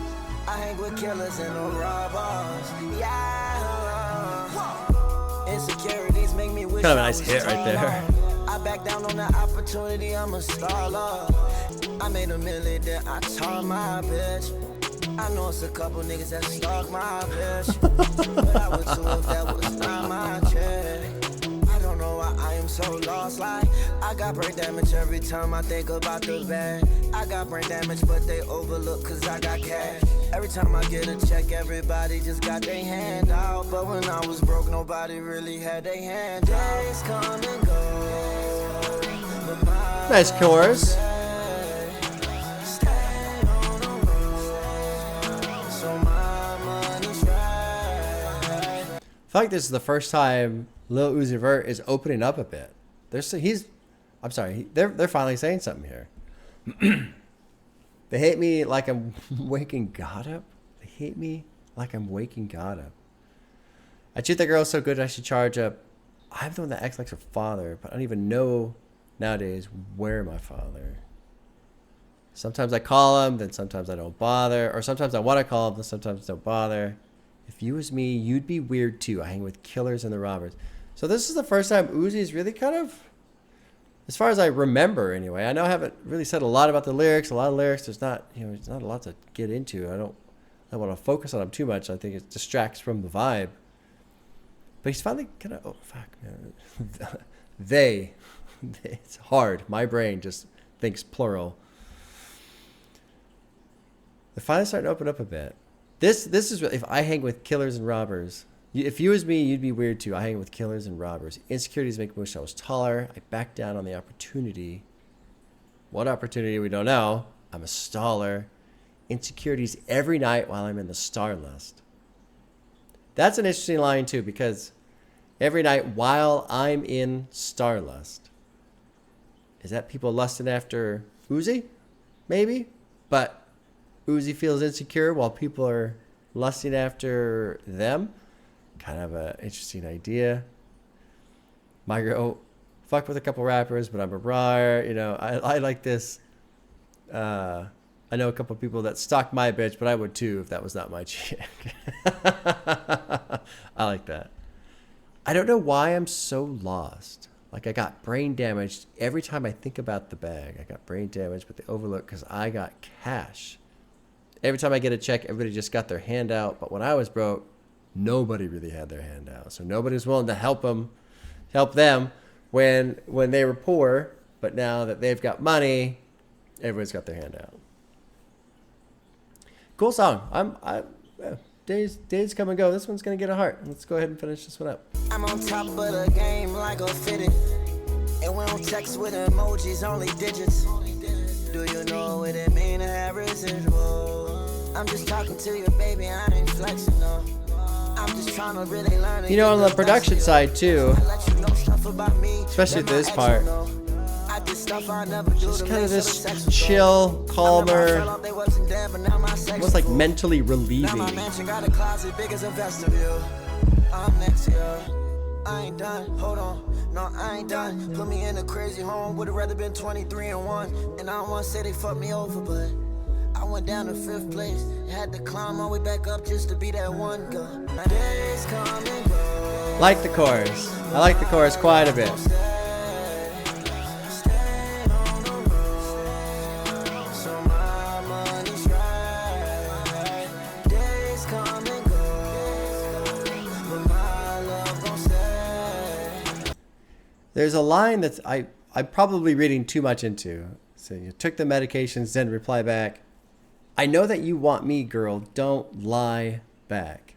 I hang with killers and no robbers. Yeah. Insecurities make me wish kind of a nice hit right there. I back down on the opportunity, I'm a starler. I made $1 million, then I taught my bitch. I know it's a couple niggas that stalk my bitch. But I would too if that was not my chick. I don't know why I am so lost, like I got brain damage every time I think about the bag. I got brain damage, but they overlook cause I got cash. Every time I get a check, everybody just got their hand out. But when I was broke, nobody really had their hand out. Days come and go. Nice chorus. I feel like this is the first time Lil Uzi Vert is opening up a bit. They're finally saying something here. They hate me like I'm waking God up. They hate me like I'm waking God up. I treat that girl so good I should charge up. I'm the one that acts like her father, but I don't even know nowadays where my father. Sometimes I call him, then sometimes I don't bother. Or sometimes I want to call him, then sometimes I don't bother. If you was me, you'd be weird too. I hang with killers and the robbers. So this is the first time Uzi's really kind of, as far as I remember anyway. I know I haven't really said a lot about the lyrics. A lot of lyrics, there's not a lot to get into. I don't want to focus on them too much. I think it distracts from the vibe. But he's finally kind of, oh fuck, man. It's hard. My brain just thinks plural. They're finally starting to open up a bit. This is if I hang with killers and robbers. If you was me, you'd be weird too. I hang with killers and robbers. Insecurities make me wish I was taller. I back down on the opportunity. What opportunity? We don't know. I'm a staller. Insecurities every night while I'm in the star lust. That's an interesting line too, because every night while I'm in star lust. Is that people lusting after Uzi? Maybe. But Uzi feels insecure while people are lusting after them. Kind of an interesting idea. My girl fucked with a couple rappers, but I'm a rar. I like this. I know a couple people that stalk my bitch, but I would too if that was not my chick. I like that. I don't know why I'm so lost. Like I got brain damaged every time I think about the bag. I got brain damage, but they overlook because I got cash. Every time I get a check, everybody just got their hand out. But when I was broke, nobody really had their hand out. So nobody was willing to help them when they were poor. But now that they've got money, everybody's got their hand out. Cool song. Days come and go. This one's gonna get a heart. Let's go ahead and finish this one up. I'm on top of the game like a fitted. And we don't text with emojis, only digits. Do you know what it mean to have residual? I'm just talking to you, baby, I ain't flexing, no. I'm just trying to really learn. You know, on the production side too, especially this part, just kind of this chill, calmer, almost like mentally relieving. I'm next year. I ain't done, hold on, no, I ain't done. Put me in a crazy home, would've rather been 23 and 1. And I don't wanna say they fucked me over, but I went down to 5th place. Had to climb my way back up just to be that one girl. My days come and go. Like the chorus. I like the chorus quite a bit. There's a line that I'm probably reading too much into. So you took the medications, then reply back. I know that you want me, girl. Don't lie back.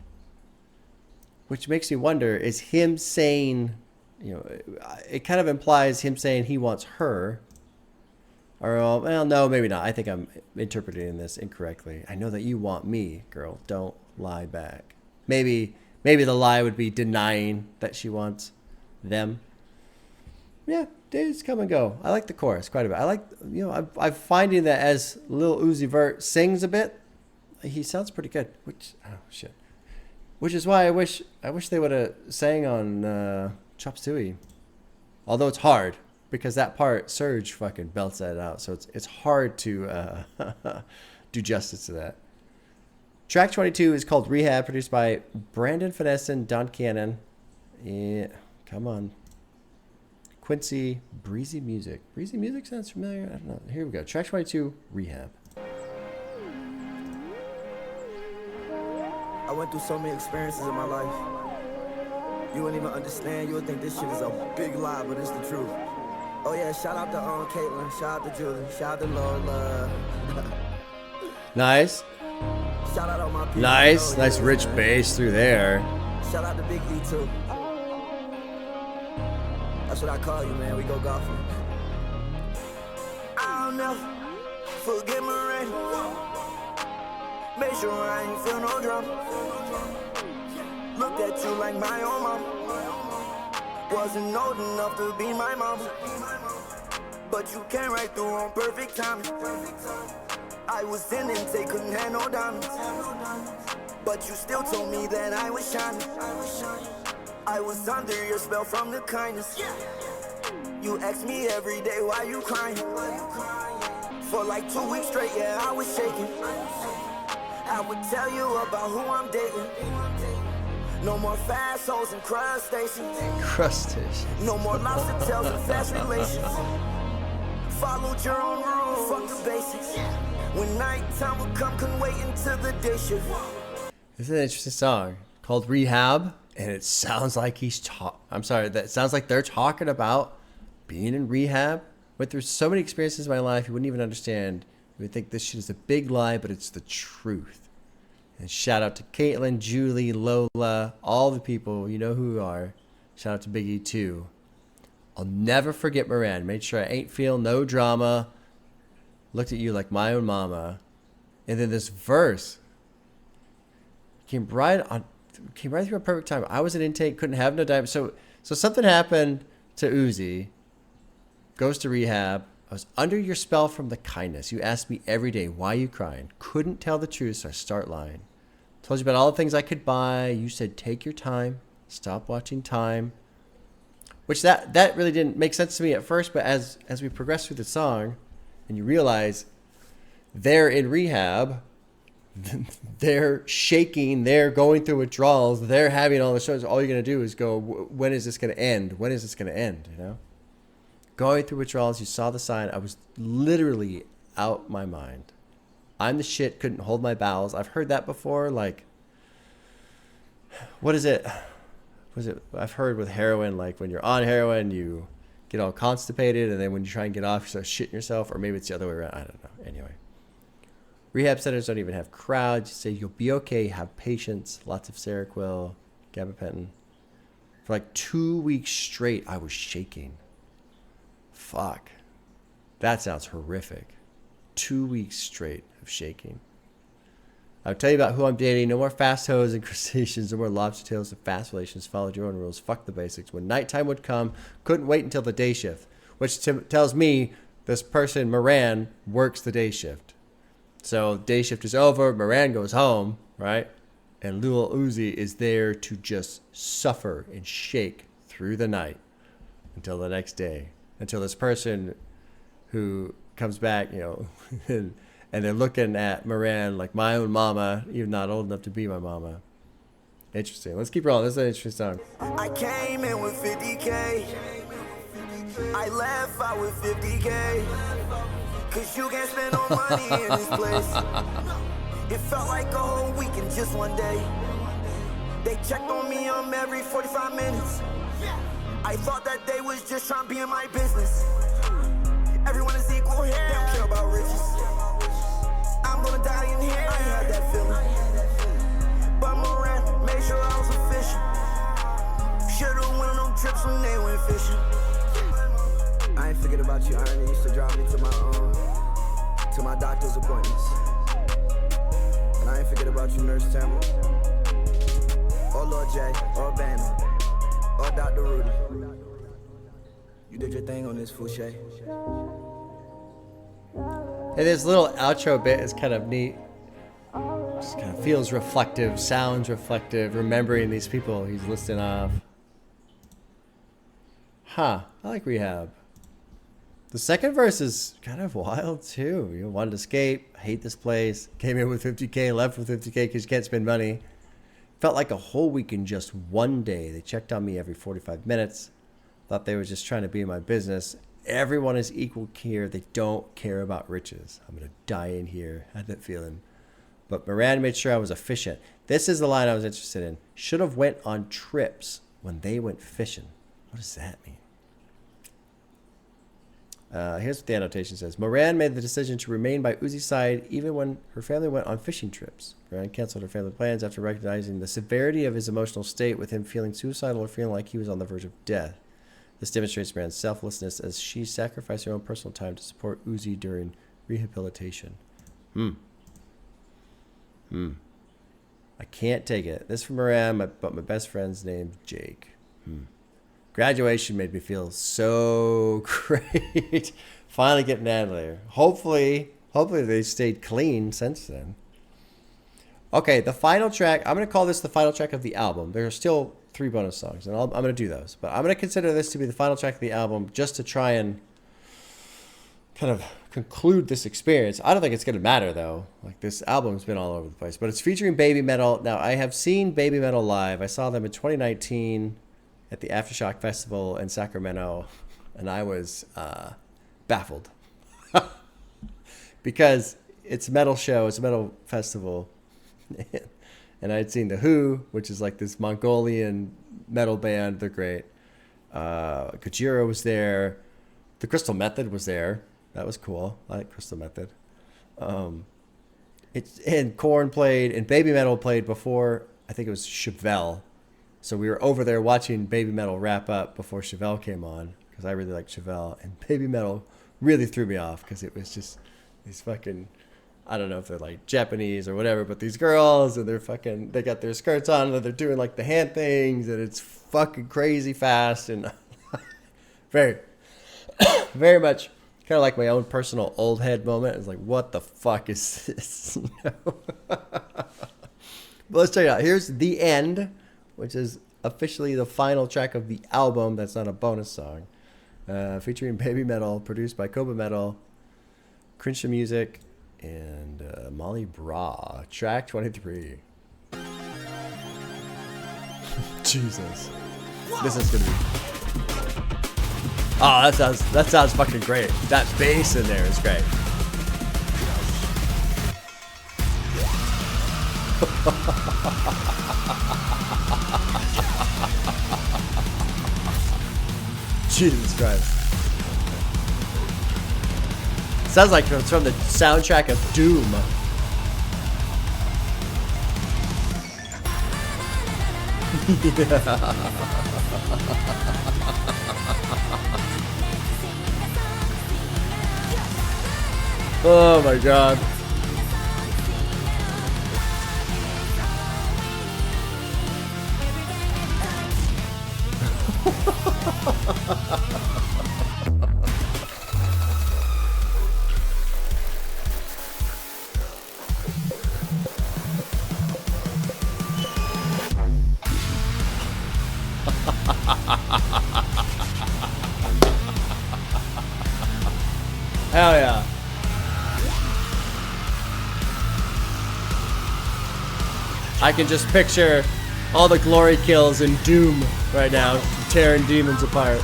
Which makes me wonder, is him saying, you know, it kind of implies him saying he wants her. Or, well, no, maybe not. I think I'm interpreting this incorrectly. I know that you want me, girl. Don't lie back. Maybe the lie would be denying that she wants them. Yeah, days come and go. I like the chorus quite a bit. I like, you know, I'm finding that as Lil Uzi Vert sings a bit, he sounds pretty good. Which is why I wish they would have sang on Chop Suey. Although it's hard because that part Surge fucking belts that out, so it's hard to do justice to that. Track 22 is called Rehab, produced by Brandon Finesse and Don Cannon. Yeah, come on. Quincy, Breezy Music. Breezy Music sounds familiar? I don't know. Here we go. Track 22, Rehab. I went through so many experiences in my life. You wouldn't even understand. You would think this shit is a big lie, but it's the truth. Oh yeah, shout out to Caitlin, shout out to Julie, shout out to Lola. Nice. Shout out all my people. Nice rich bass through there. Shout out to Big E too. That's what I call you, man. We go golfing. I'll never forget my rain. Make sure I ain't feel no drama. Looked at you like my own mom. Wasn't old enough to be my mom, but you came right through on perfect time. I was in intake, couldn't have no diamonds, but you still told me that I was shining. I was under your spell from the kindness. You asked me every day why you crying. For like 2 weeks straight, yeah, I was shaking. I would tell you about who I'm dating. No more fast hoes and crustaceans. No more lobster tails and fast relations. Followed your own rules, fuck the basics. When nighttime would come, couldn't wait until the day shift. This is an interesting song called Rehab. And it sounds like that sounds like they're talking about being in rehab. Went through so many experiences in my life, you wouldn't even understand. You would think this shit is a big lie, but it's the truth. And shout out to Caitlin, Julie, Lola, all the people, you know who you are. Shout out to Big E too. I'll never forget Moran. Made sure I ain't feel no drama. Looked at you like my own mama. And then this verse came right through a perfect time. I was in intake, couldn't have no diamonds. So something happened to Uzi. Goes to rehab. I was under your spell from the kindness. You asked me every day, why you crying? Couldn't tell the truth, so I start lying. Told you about all the things I could buy. You said, take your time. Stop watching time. Which that really didn't make sense to me at first, but as we progress through the song, and you realize they're in rehab, they're shaking, they're going through withdrawals, they're having all the shows. All you're going to do is go, when is this going to end? When is this going to end? You know? Going through withdrawals, you saw the sign. I was literally out my mind. I'm the shit, couldn't hold my bowels. I've heard that before. Like, what is it? I've heard with heroin, like when you're on heroin, you get all constipated, and then when you try and get off, you start shitting yourself, or maybe it's the other way around. I don't know. Anyway. Rehab centers don't even have crowds. You say you'll be okay, have patience, lots of Seroquel, gabapentin. For like 2 weeks straight, I was shaking. Fuck. That sounds horrific. 2 weeks straight of shaking. I'll tell you about who I'm dating. No more fast hoes and crustaceans. No more lobster tails and fast relations. Followed your own rules. Fuck the basics. When nighttime would come, couldn't wait until the day shift. Which tells me this person, Moran, works the day shift. So day shift is over. Moran goes home, right? And Lil Uzi is there to just suffer and shake through the night until the next day. Until this person who comes back, you know, and they're looking at Moran like my own mama, even not old enough to be my mama. Interesting. Let's keep rolling. This is an interesting song. I came in with 50K. I left out with 50K. Cause you can't spend no money in this place. It felt like a whole week in just one day. They checked on me every 45 minutes. I thought that they was just trying to be in my business. Everyone is equal here. They don't care about riches. I'm gonna die in here. I ain't had that feeling. But Moran made sure I was efficient. Should've went on them trips when they went fishing. I ain't forget about you, Ernie. Used to drive me to my doctor's appointments. And I ain't forget about you, Nurse Tamara. Or Lord J, or Banner, or Dr. Rudy. You did your thing on this, Fouché. Hey, this little outro bit is kind of neat. Just kind of feels reflective, sounds reflective, remembering these people he's listing off. Huh, I like Rehab. The second verse is kind of wild too. You wanted to escape, hate this place, came in with 50K, left with 50K because you can't spend money. Felt like a whole week in just one day. They checked on me every 45 minutes. Thought they were just trying to be in my business. Everyone is equal here. They don't care about riches. I'm going to die in here. Had that feeling. But Moran made sure I was efficient. This is the line I was interested in. Should have went on trips when they went fishing. What does that mean? Here's what the annotation says. Moran made the decision to remain by Uzi's side even when her family went on fishing trips. Moran canceled her family plans after recognizing the severity of his emotional state, with him feeling suicidal or feeling like he was on the verge of death. This demonstrates Moran's selflessness as she sacrificed her own personal time to support Uzi during rehabilitation. I can't take it. This from Moran, but my best friend's name's Jake. Graduation made me feel so great. Finally getting out of there. Hopefully they stayed clean since then. Okay, the final track. I'm going to call this the final track of the album. There are still 3 bonus songs, and I'm going to do those. But I'm going to consider this to be the final track of the album just to try and kind of conclude this experience. I don't think it's going to matter, though. Like, this album's been all over the place. But it's featuring Baby Metal. Now, I have seen Baby Metal live. I saw them in 2019 at the Aftershock Festival in Sacramento, and I was baffled. Because it's a metal show, it's a metal festival. And I'd seen The Who, which is like this Mongolian metal band. They're great. Gojira was there. The Crystal Method was there. That was cool. I like Crystal Method. And Korn played, and Baby Metal played before, I think it was Chevelle. So we were over there watching Baby Metal wrap up before Chevelle came on, because I really liked Chevelle. And Baby Metal really threw me off, because it was just these fucking, I don't know if they're like Japanese or whatever, but these girls, and they got their skirts on, and they're doing like the hand things, and it's fucking crazy fast, and very, very much kind of like my own personal old head moment. It's like, what the fuck is this? But let's check it out. Here's The End, which is officially the final track of the album. That's not a bonus song. Featuring Baby Metal, produced by Koba Metal, Crinsha Music, and Molly Bra. Track 23. Jesus. This is going to be... Oh, that sounds fucking great. That bass in there is great. Jesus Christ. Sounds like it's from the soundtrack of Doom. Oh my god. Hell yeah. I can just picture all the glory kills in Doom right now, tearing demons apart.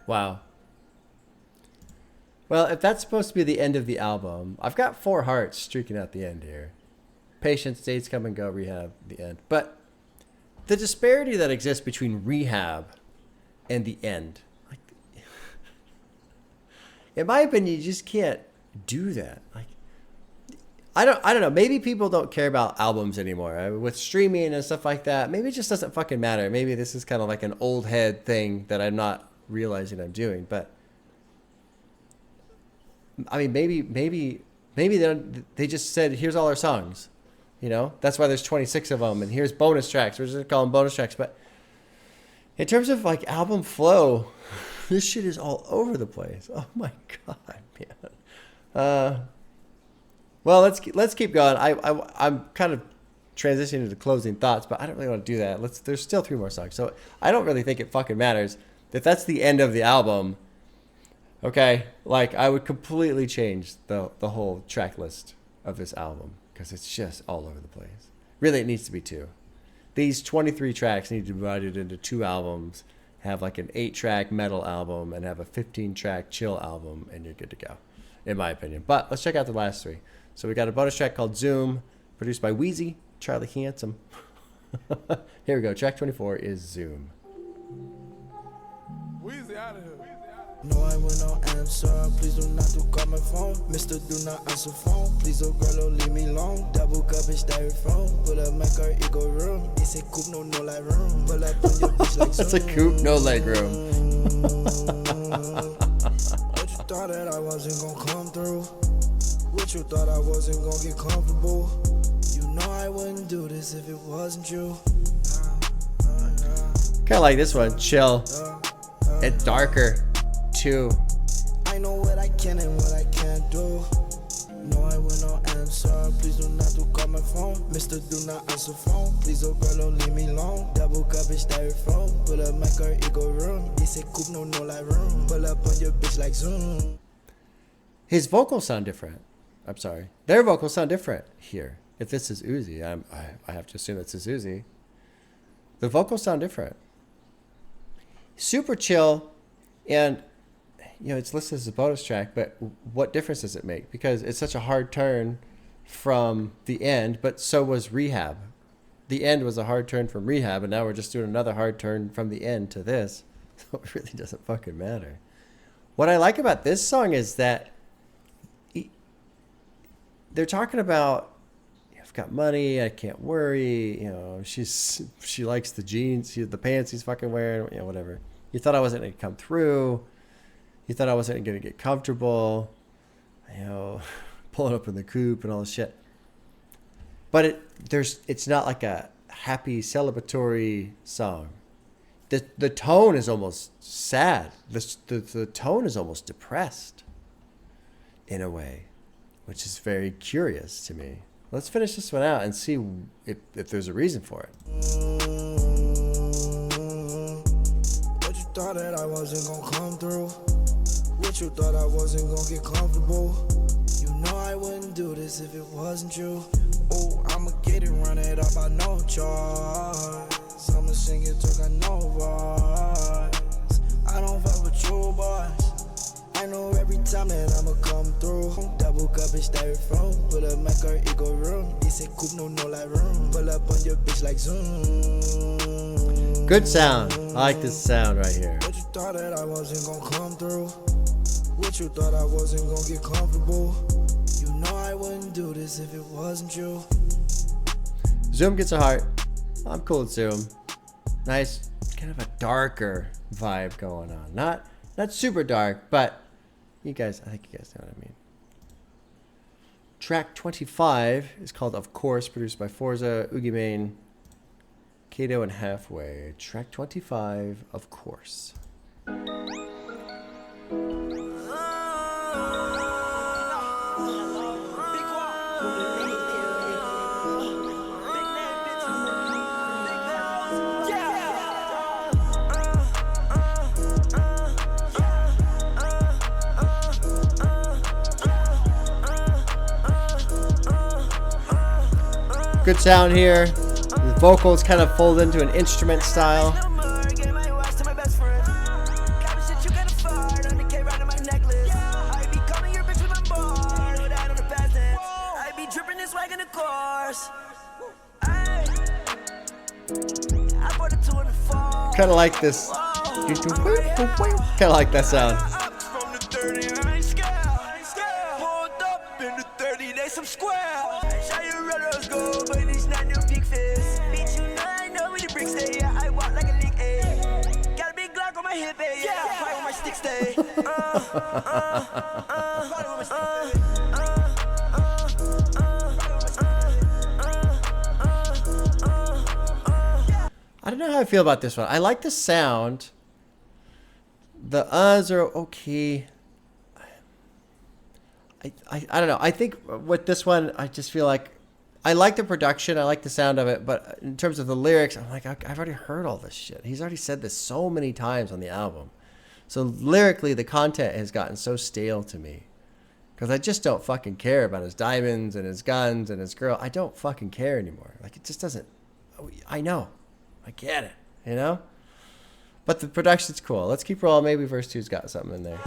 Wow. Well, if that's supposed to be the end of the album, I've got 4 hearts streaking out the end here. Patience, Days Come and Go, Rehab, the end. But the disparity that exists between Rehab and the end, like, in my opinion, you just can't do that. Like, I don't know. Maybe people don't care about albums anymore with streaming and stuff like that. Maybe it just doesn't fucking matter. Maybe this is kind of like an old head thing that I'm not realizing I'm doing. But I mean, maybe they just said, here's all our songs. You know, that's why there's 26 of them, and here's bonus tracks. We're just gonna call them bonus tracks. But in terms of like album flow, this shit is all over the place. Oh my god, man. Well, let's keep going. I'm kind of transitioning to closing thoughts, but I don't really want to do that. There's still 3 more songs, so I don't really think it fucking matters if that's the end of the album. Okay, like I would completely change the whole track list of this album because it's just all over the place. Really, it needs to be 2. These 23 tracks need to be divided into 2 albums. Have like an 8-track metal album and have a 15-track chill album, and you're good to go, in my opinion. But let's check out the last 3. So we got a bonus track called Zoom, produced by Wheezy, Charlie Handsome. Here we go. Track 24 is Zoom. Wheezy out of here. No, I will not answer. Please do not do call my phone. Mister, do not answer phone. Please, oh girl, don't leave me alone. Double cup is styrofoam. Pull up my car, ego room. It's a coupe, no leg room. Pull up on your bitch like It's a coupe, no leg room. What you thought that I wasn't gonna come through? What you thought I wasn't gonna get comfortable? You know I wouldn't do this if it wasn't you. Kind of like this one, chill. It's darker, too. I know what I can and what I can't do. No, I will not answer. Please do not do call my phone. Mister, do not answer phone. Please, oh girl, don't leave me alone. Double cup is styrofoam. Pull up my car, ego room. It's a coupe, no leg room. Pull up on your bitch like Zoom. His vocals sound different. I'm sorry. Their vocals sound different here. If this is Uzi, I have to assume this is Uzi. The vocals sound different. Super chill, and you know it's listed as a bonus track, but what difference does it make? Because it's such a hard turn from the end, but so was Rehab. The end was a hard turn from Rehab, and now we're just doing another hard turn from the end to this. So it really doesn't fucking matter. What I like about this song is that they're talking about, I've got money, I can't worry, you know, she likes the jeans, the pants he's fucking wearing, you know, whatever. You thought I wasn't going to come through. You thought I wasn't going to get comfortable, you know, pulling up in the coupe and all this shit. But it's not like a happy celebratory song. The tone is almost sad. The tone is almost depressed in a way, which is very curious to me. Let's finish this one out and see if there's a reason for it. What you thought that I wasn't gonna come through? What you thought I wasn't gonna get comfortable? You know I wouldn't do this if it wasn't you. Oh, I'ma get it, run it up, I know choice. I'ma sing it till I know voice. I don't fuck with you, boys. I know everything time that I'ma come through. Double cup and styrofoam. Pull up my car, it go room. This ain't coupe, no like room. Pull up on your bitch like zoom. Good sound. I like this sound right here. What you thought that I wasn't gonna come through? What you thought I wasn't gonna get comfortable? You know I wouldn't do this if it wasn't you. Zoom gets a heart. I'm cool with Zoom. Nice, kind of a darker vibe going on. Not super dark, but I think you guys know what I mean. Track 25 is called Of Course, produced by Forza, Oogie Mane, Kato, and Halfway. Track 25, Of Course. Good sound here. The vocals kind of fold into an instrument style. Kind of like this. Kind of like that sound. I don't know how I feel about this one. I like the sound. The uhs are okay. I don't know. I think with this one, I just feel like I like the production. I like the sound of it. But in terms of the lyrics, I'm like, I've already heard all this shit. He's already said this so many times on the album. So lyrically, the content has gotten so stale to me. Because I just don't fucking care about his diamonds and his guns and his girl. I don't fucking care anymore. Like, it just doesn't. I know. I get it. You know? But the production's cool. Let's keep rolling. Maybe verse 2's got something in there.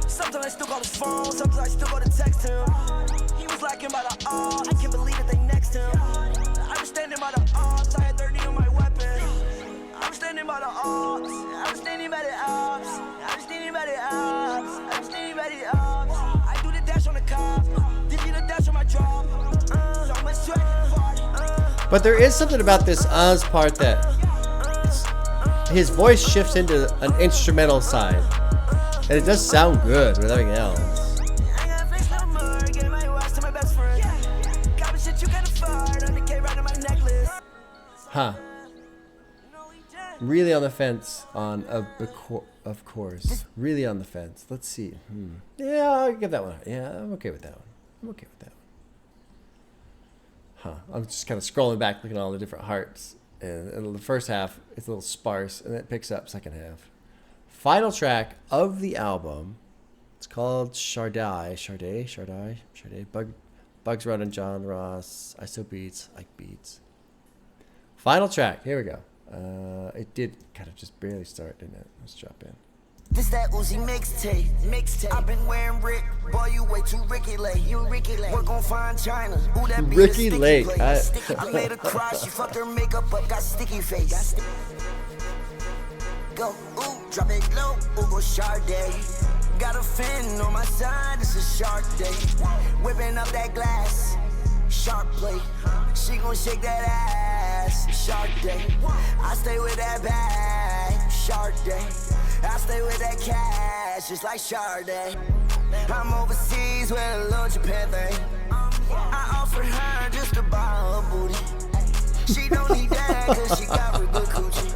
Sometimes I still call his phone, sometimes I still go to text him. He was lacking by the odds, I can't believe that they next him. I was standing by the odds, I had 30 on my weapon. I was standing by the odds, I was standing by the odds, I was standing by the odds, I was standing by the odds. I do the dash on the cop, did you the dash on my drop? So much sweat, But there is something about this Uz part that his voice shifts into an instrumental side. And it does sound good with everything else. Huh. Really on the fence on of course. Really on the fence. Let's see. Yeah, I'll give that one. Yeah, I'm okay with that one. I'm okay with that one. Huh. I'm just kind of scrolling back, looking at all the different hearts. And the first half, it's a little sparse, and then it picks up second half. Final track of the album. It's called Shardai. Bugs Run, John Ross, ISO Beats, Ike Beats. Final track. Here we go. It did kind of just barely start, didn't it? Let's drop in. This that Uzi mixtape. I've been wearing Rick, boy, you way too Ricky Lake. You Ricky Lake. We're gon' find China. Ooh, that be Ricky Lake. I made her cry, she fucked her makeup up, got sticky face. Go, ooh, drop it low, ooh, go Shardai. Got a fin on my side, it's a shark day. Whipping up that glass, shark plate. She gon' shake that ass, shark day. I stay with that bag, shark day. I stay with that cash, just like Shardai. I'm overseas with a little Japan thing. I offered her just to buy her booty. She don't need that cause she got her good coochie.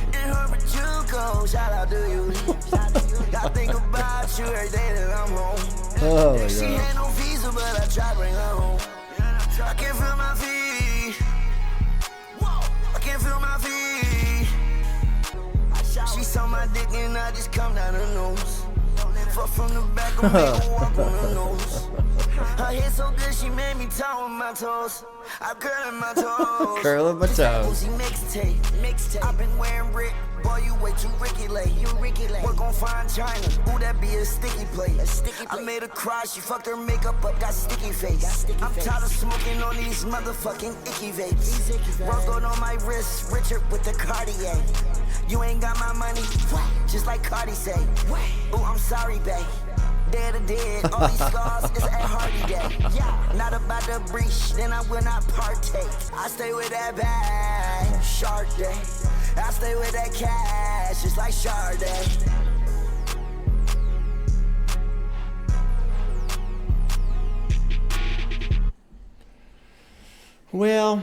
And her Pachuco, shout out to you. I think about you every day that I'm home. Oh my She God. had no visa but I try to bring her home. I can't feel my feet. I can't feel my feet. She saw my dick and I just come down her nose. Fuck from the back and make her walk on her nose. Her hair so good, she made me toe on my toes. I'm curling my toes. Curling my toes. Mixtape. I've been wearing Rick. Boy, you way too Ricky late. You Ricky late. Work on fine China. Ooh, that be a sticky plate. I made her cry. She fucked her makeup up. Got sticky face. I'm tired of smoking on these motherfucking icky vapes. Rose gold on my wrist. Richard with the Cartier. You ain't got my money. Just like Cardi say. Ooh, I'm sorry, babe. Dead or dead, all these scars is at Hardy Day. Yeah, not about the breach, then I will not partake. I stay with that bag, Shardai. I stay with that cash, just like Shardai. Well,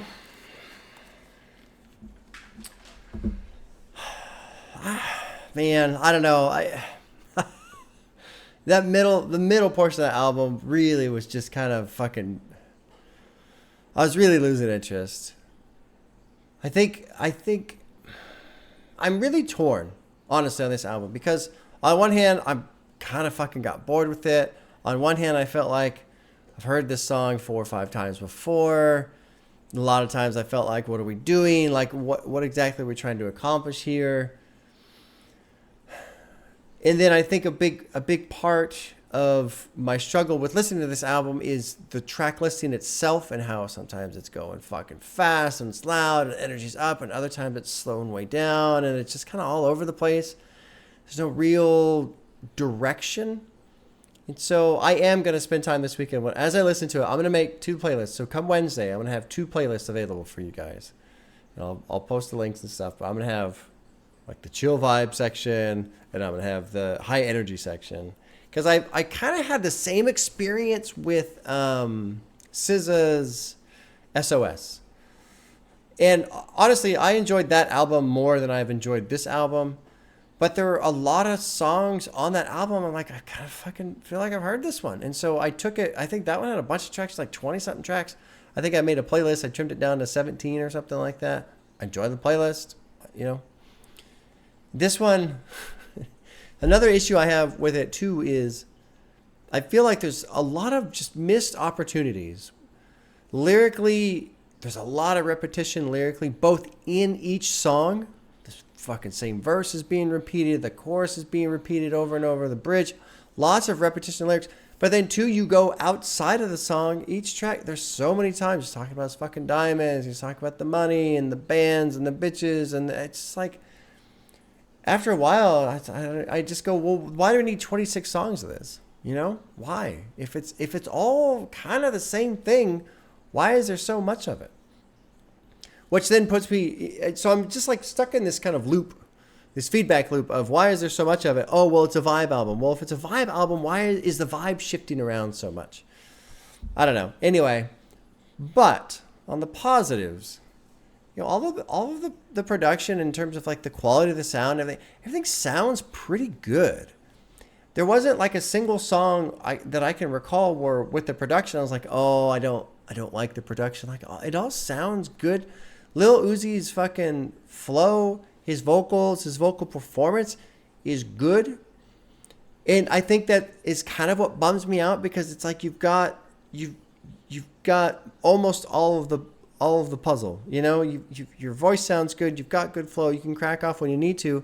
man, I don't know. The middle portion of the album really was just kind of fucking. I was really losing interest. I think I'm really torn, honestly, on this album because on one hand I'm kind of fucking got bored with it. On one hand, I felt like I've heard this song 4 or 5 times before. A lot of times I felt like, what are we doing? Like, what exactly are we trying to accomplish here? And then I think a big part of my struggle with listening to this album is the track listing itself and how sometimes it's going fucking fast and it's loud and energy's up and other times it's slowing way down and it's just kind of all over the place. There's no real direction. And so I am going to spend time this weekend. As I listen to it, I'm going to make 2 playlists. So come Wednesday, I'm going to have 2 playlists available for you guys. And I'll post the links and stuff, but I'm going to have like the chill vibe section, and I'm going to have the high energy section. Because I kind of had the same experience with SZA's SOS. And honestly, I enjoyed that album more than I've enjoyed this album. But there are a lot of songs on that album. I'm like, I kind of fucking feel like I've heard this one. And so I took it. I think that one had a bunch of tracks, like 20-something tracks. I think I made a playlist. I trimmed it down to 17 or something like that. I enjoyed the playlist, you know. This one, another issue I have with it too is I feel like there's a lot of just missed opportunities. Lyrically, there's a lot of repetition lyrically, both in each song. The fucking same verse is being repeated. The chorus is being repeated over and over. The bridge, lots of repetition lyrics. But then too, you go outside of the song, each track, there's so many times he's talking about his fucking diamonds. He's talking about the money and the bands and the bitches. And it's just like, after a while, I just go, well, why do we need 26 songs of this? You know, why? If it's all kind of the same thing, why is there so much of it? Which then puts me, so I'm just like stuck in this kind of loop, this feedback loop of why is there so much of it? Oh, well, it's a vibe album. Well, if it's a vibe album, why is the vibe shifting around so much? I don't know. Anyway, but on the positives, you know, all of the production in terms of like the quality of the sound, everything sounds pretty good. There wasn't like a single song that I can recall where with the production I was like, oh, I don't like the production. Like, it all sounds good. Lil Uzi's fucking flow, his vocals, his vocal performance is good. And I think that is kind of what bums me out because it's like you've got almost all of the puzzle, you know, your voice sounds good. You've got good flow. You can crack off when you need to,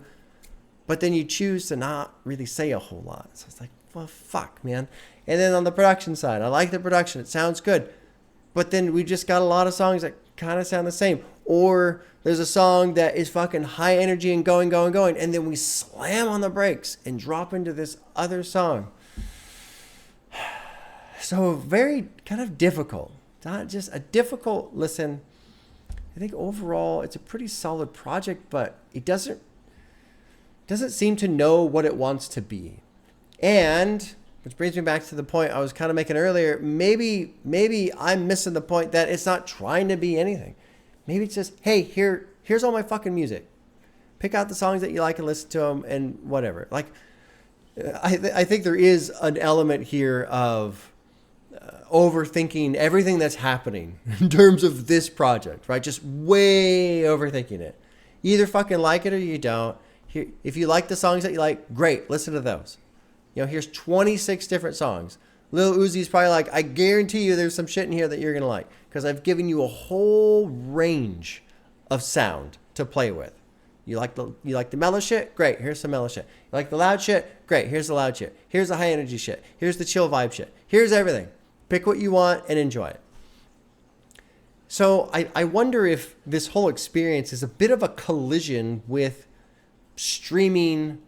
but then you choose to not really say a whole lot. So it's like, well, fuck, man. And then on the production side, I like the production. It sounds good, but then we just got a lot of songs that kind of sound the same. Or there's a song that is fucking high energy and going. And then we slam on the brakes and drop into this other song. So very kind of difficult. Not just a difficult listen. I think overall it's a pretty solid project, but it doesn't seem to know what it wants to be. And which brings me back to the point I was kind of making earlier. Maybe I'm missing the point that it's not trying to be anything. Maybe it's just, hey, here's all my fucking music. Pick out the songs that you like and listen to them and whatever. Like, I think there is an element here of overthinking everything that's happening in terms of this project, right? Just way overthinking it. You either fucking like it or you don't. If you like the songs that you like, great, listen to those. You know, here's 26 different songs. Lil Uzi's probably like, I guarantee you there's some shit in here that you're going to like. Because I've given you a whole range of sound to play with. You like the mellow shit? Great, here's some mellow shit. You like the loud shit? Great, here's the loud shit. Here's the high energy shit. Here's the chill vibe shit. Here's everything. Pick what you want and enjoy it. So I wonder if this whole experience is a bit of a collision with streaming,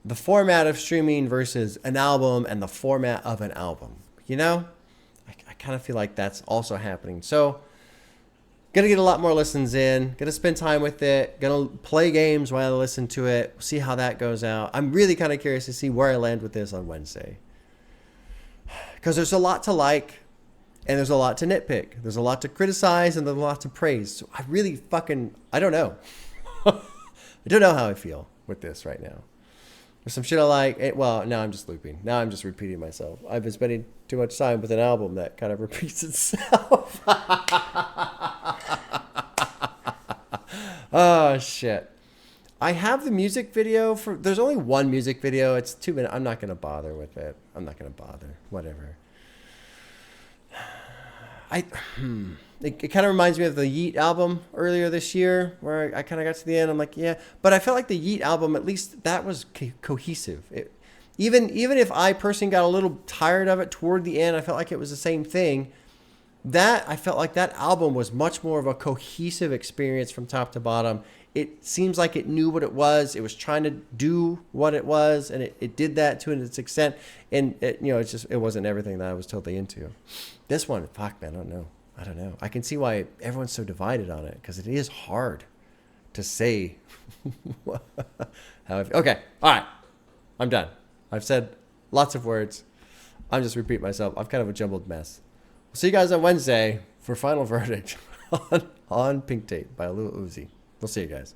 the format of streaming versus an album and the format of an album. You know? I kind of feel like that's also happening. So, gonna get a lot more listens in. Gonna spend time with it. Gonna play games while I listen to it. See how that goes out. I'm really kind of curious to see where I land with this on Wednesday. Because there's a lot to like. And there's a lot to nitpick. There's a lot to criticize and there's a lot to praise. So I really I don't know. I don't know how I feel with this right now. There's some shit I like. Well, now I'm just looping. Now I'm just repeating myself. I've been spending too much time with an album that kind of repeats itself. Oh, shit. I have the music video for... There's only one music video. It's 2 minutes. I'm not going to bother with it. I'm not going to bother. Whatever. It kind of reminds me of the Yeet album earlier this year, where I kind of got to the end. I'm like, yeah, but I felt like the Yeet album, at least that was cohesive. Even if I personally got a little tired of it toward the end, I felt like it was the same thing. I felt like that album was much more of a cohesive experience from top to bottom. It seems like it knew what it was. It was trying to do what it was, and it did that to its extent. And it wasn't everything that I was totally into. This one, fuck, man, I don't know. I can see why everyone's so divided on it, because it is hard to say how I feel. Okay, all right, I'm done. I've said lots of words. I'm just repeating myself. I'm kind of a jumbled mess. We'll see you guys on Wednesday for final verdict on Pink Tape by Lil Uzi. We'll see you guys.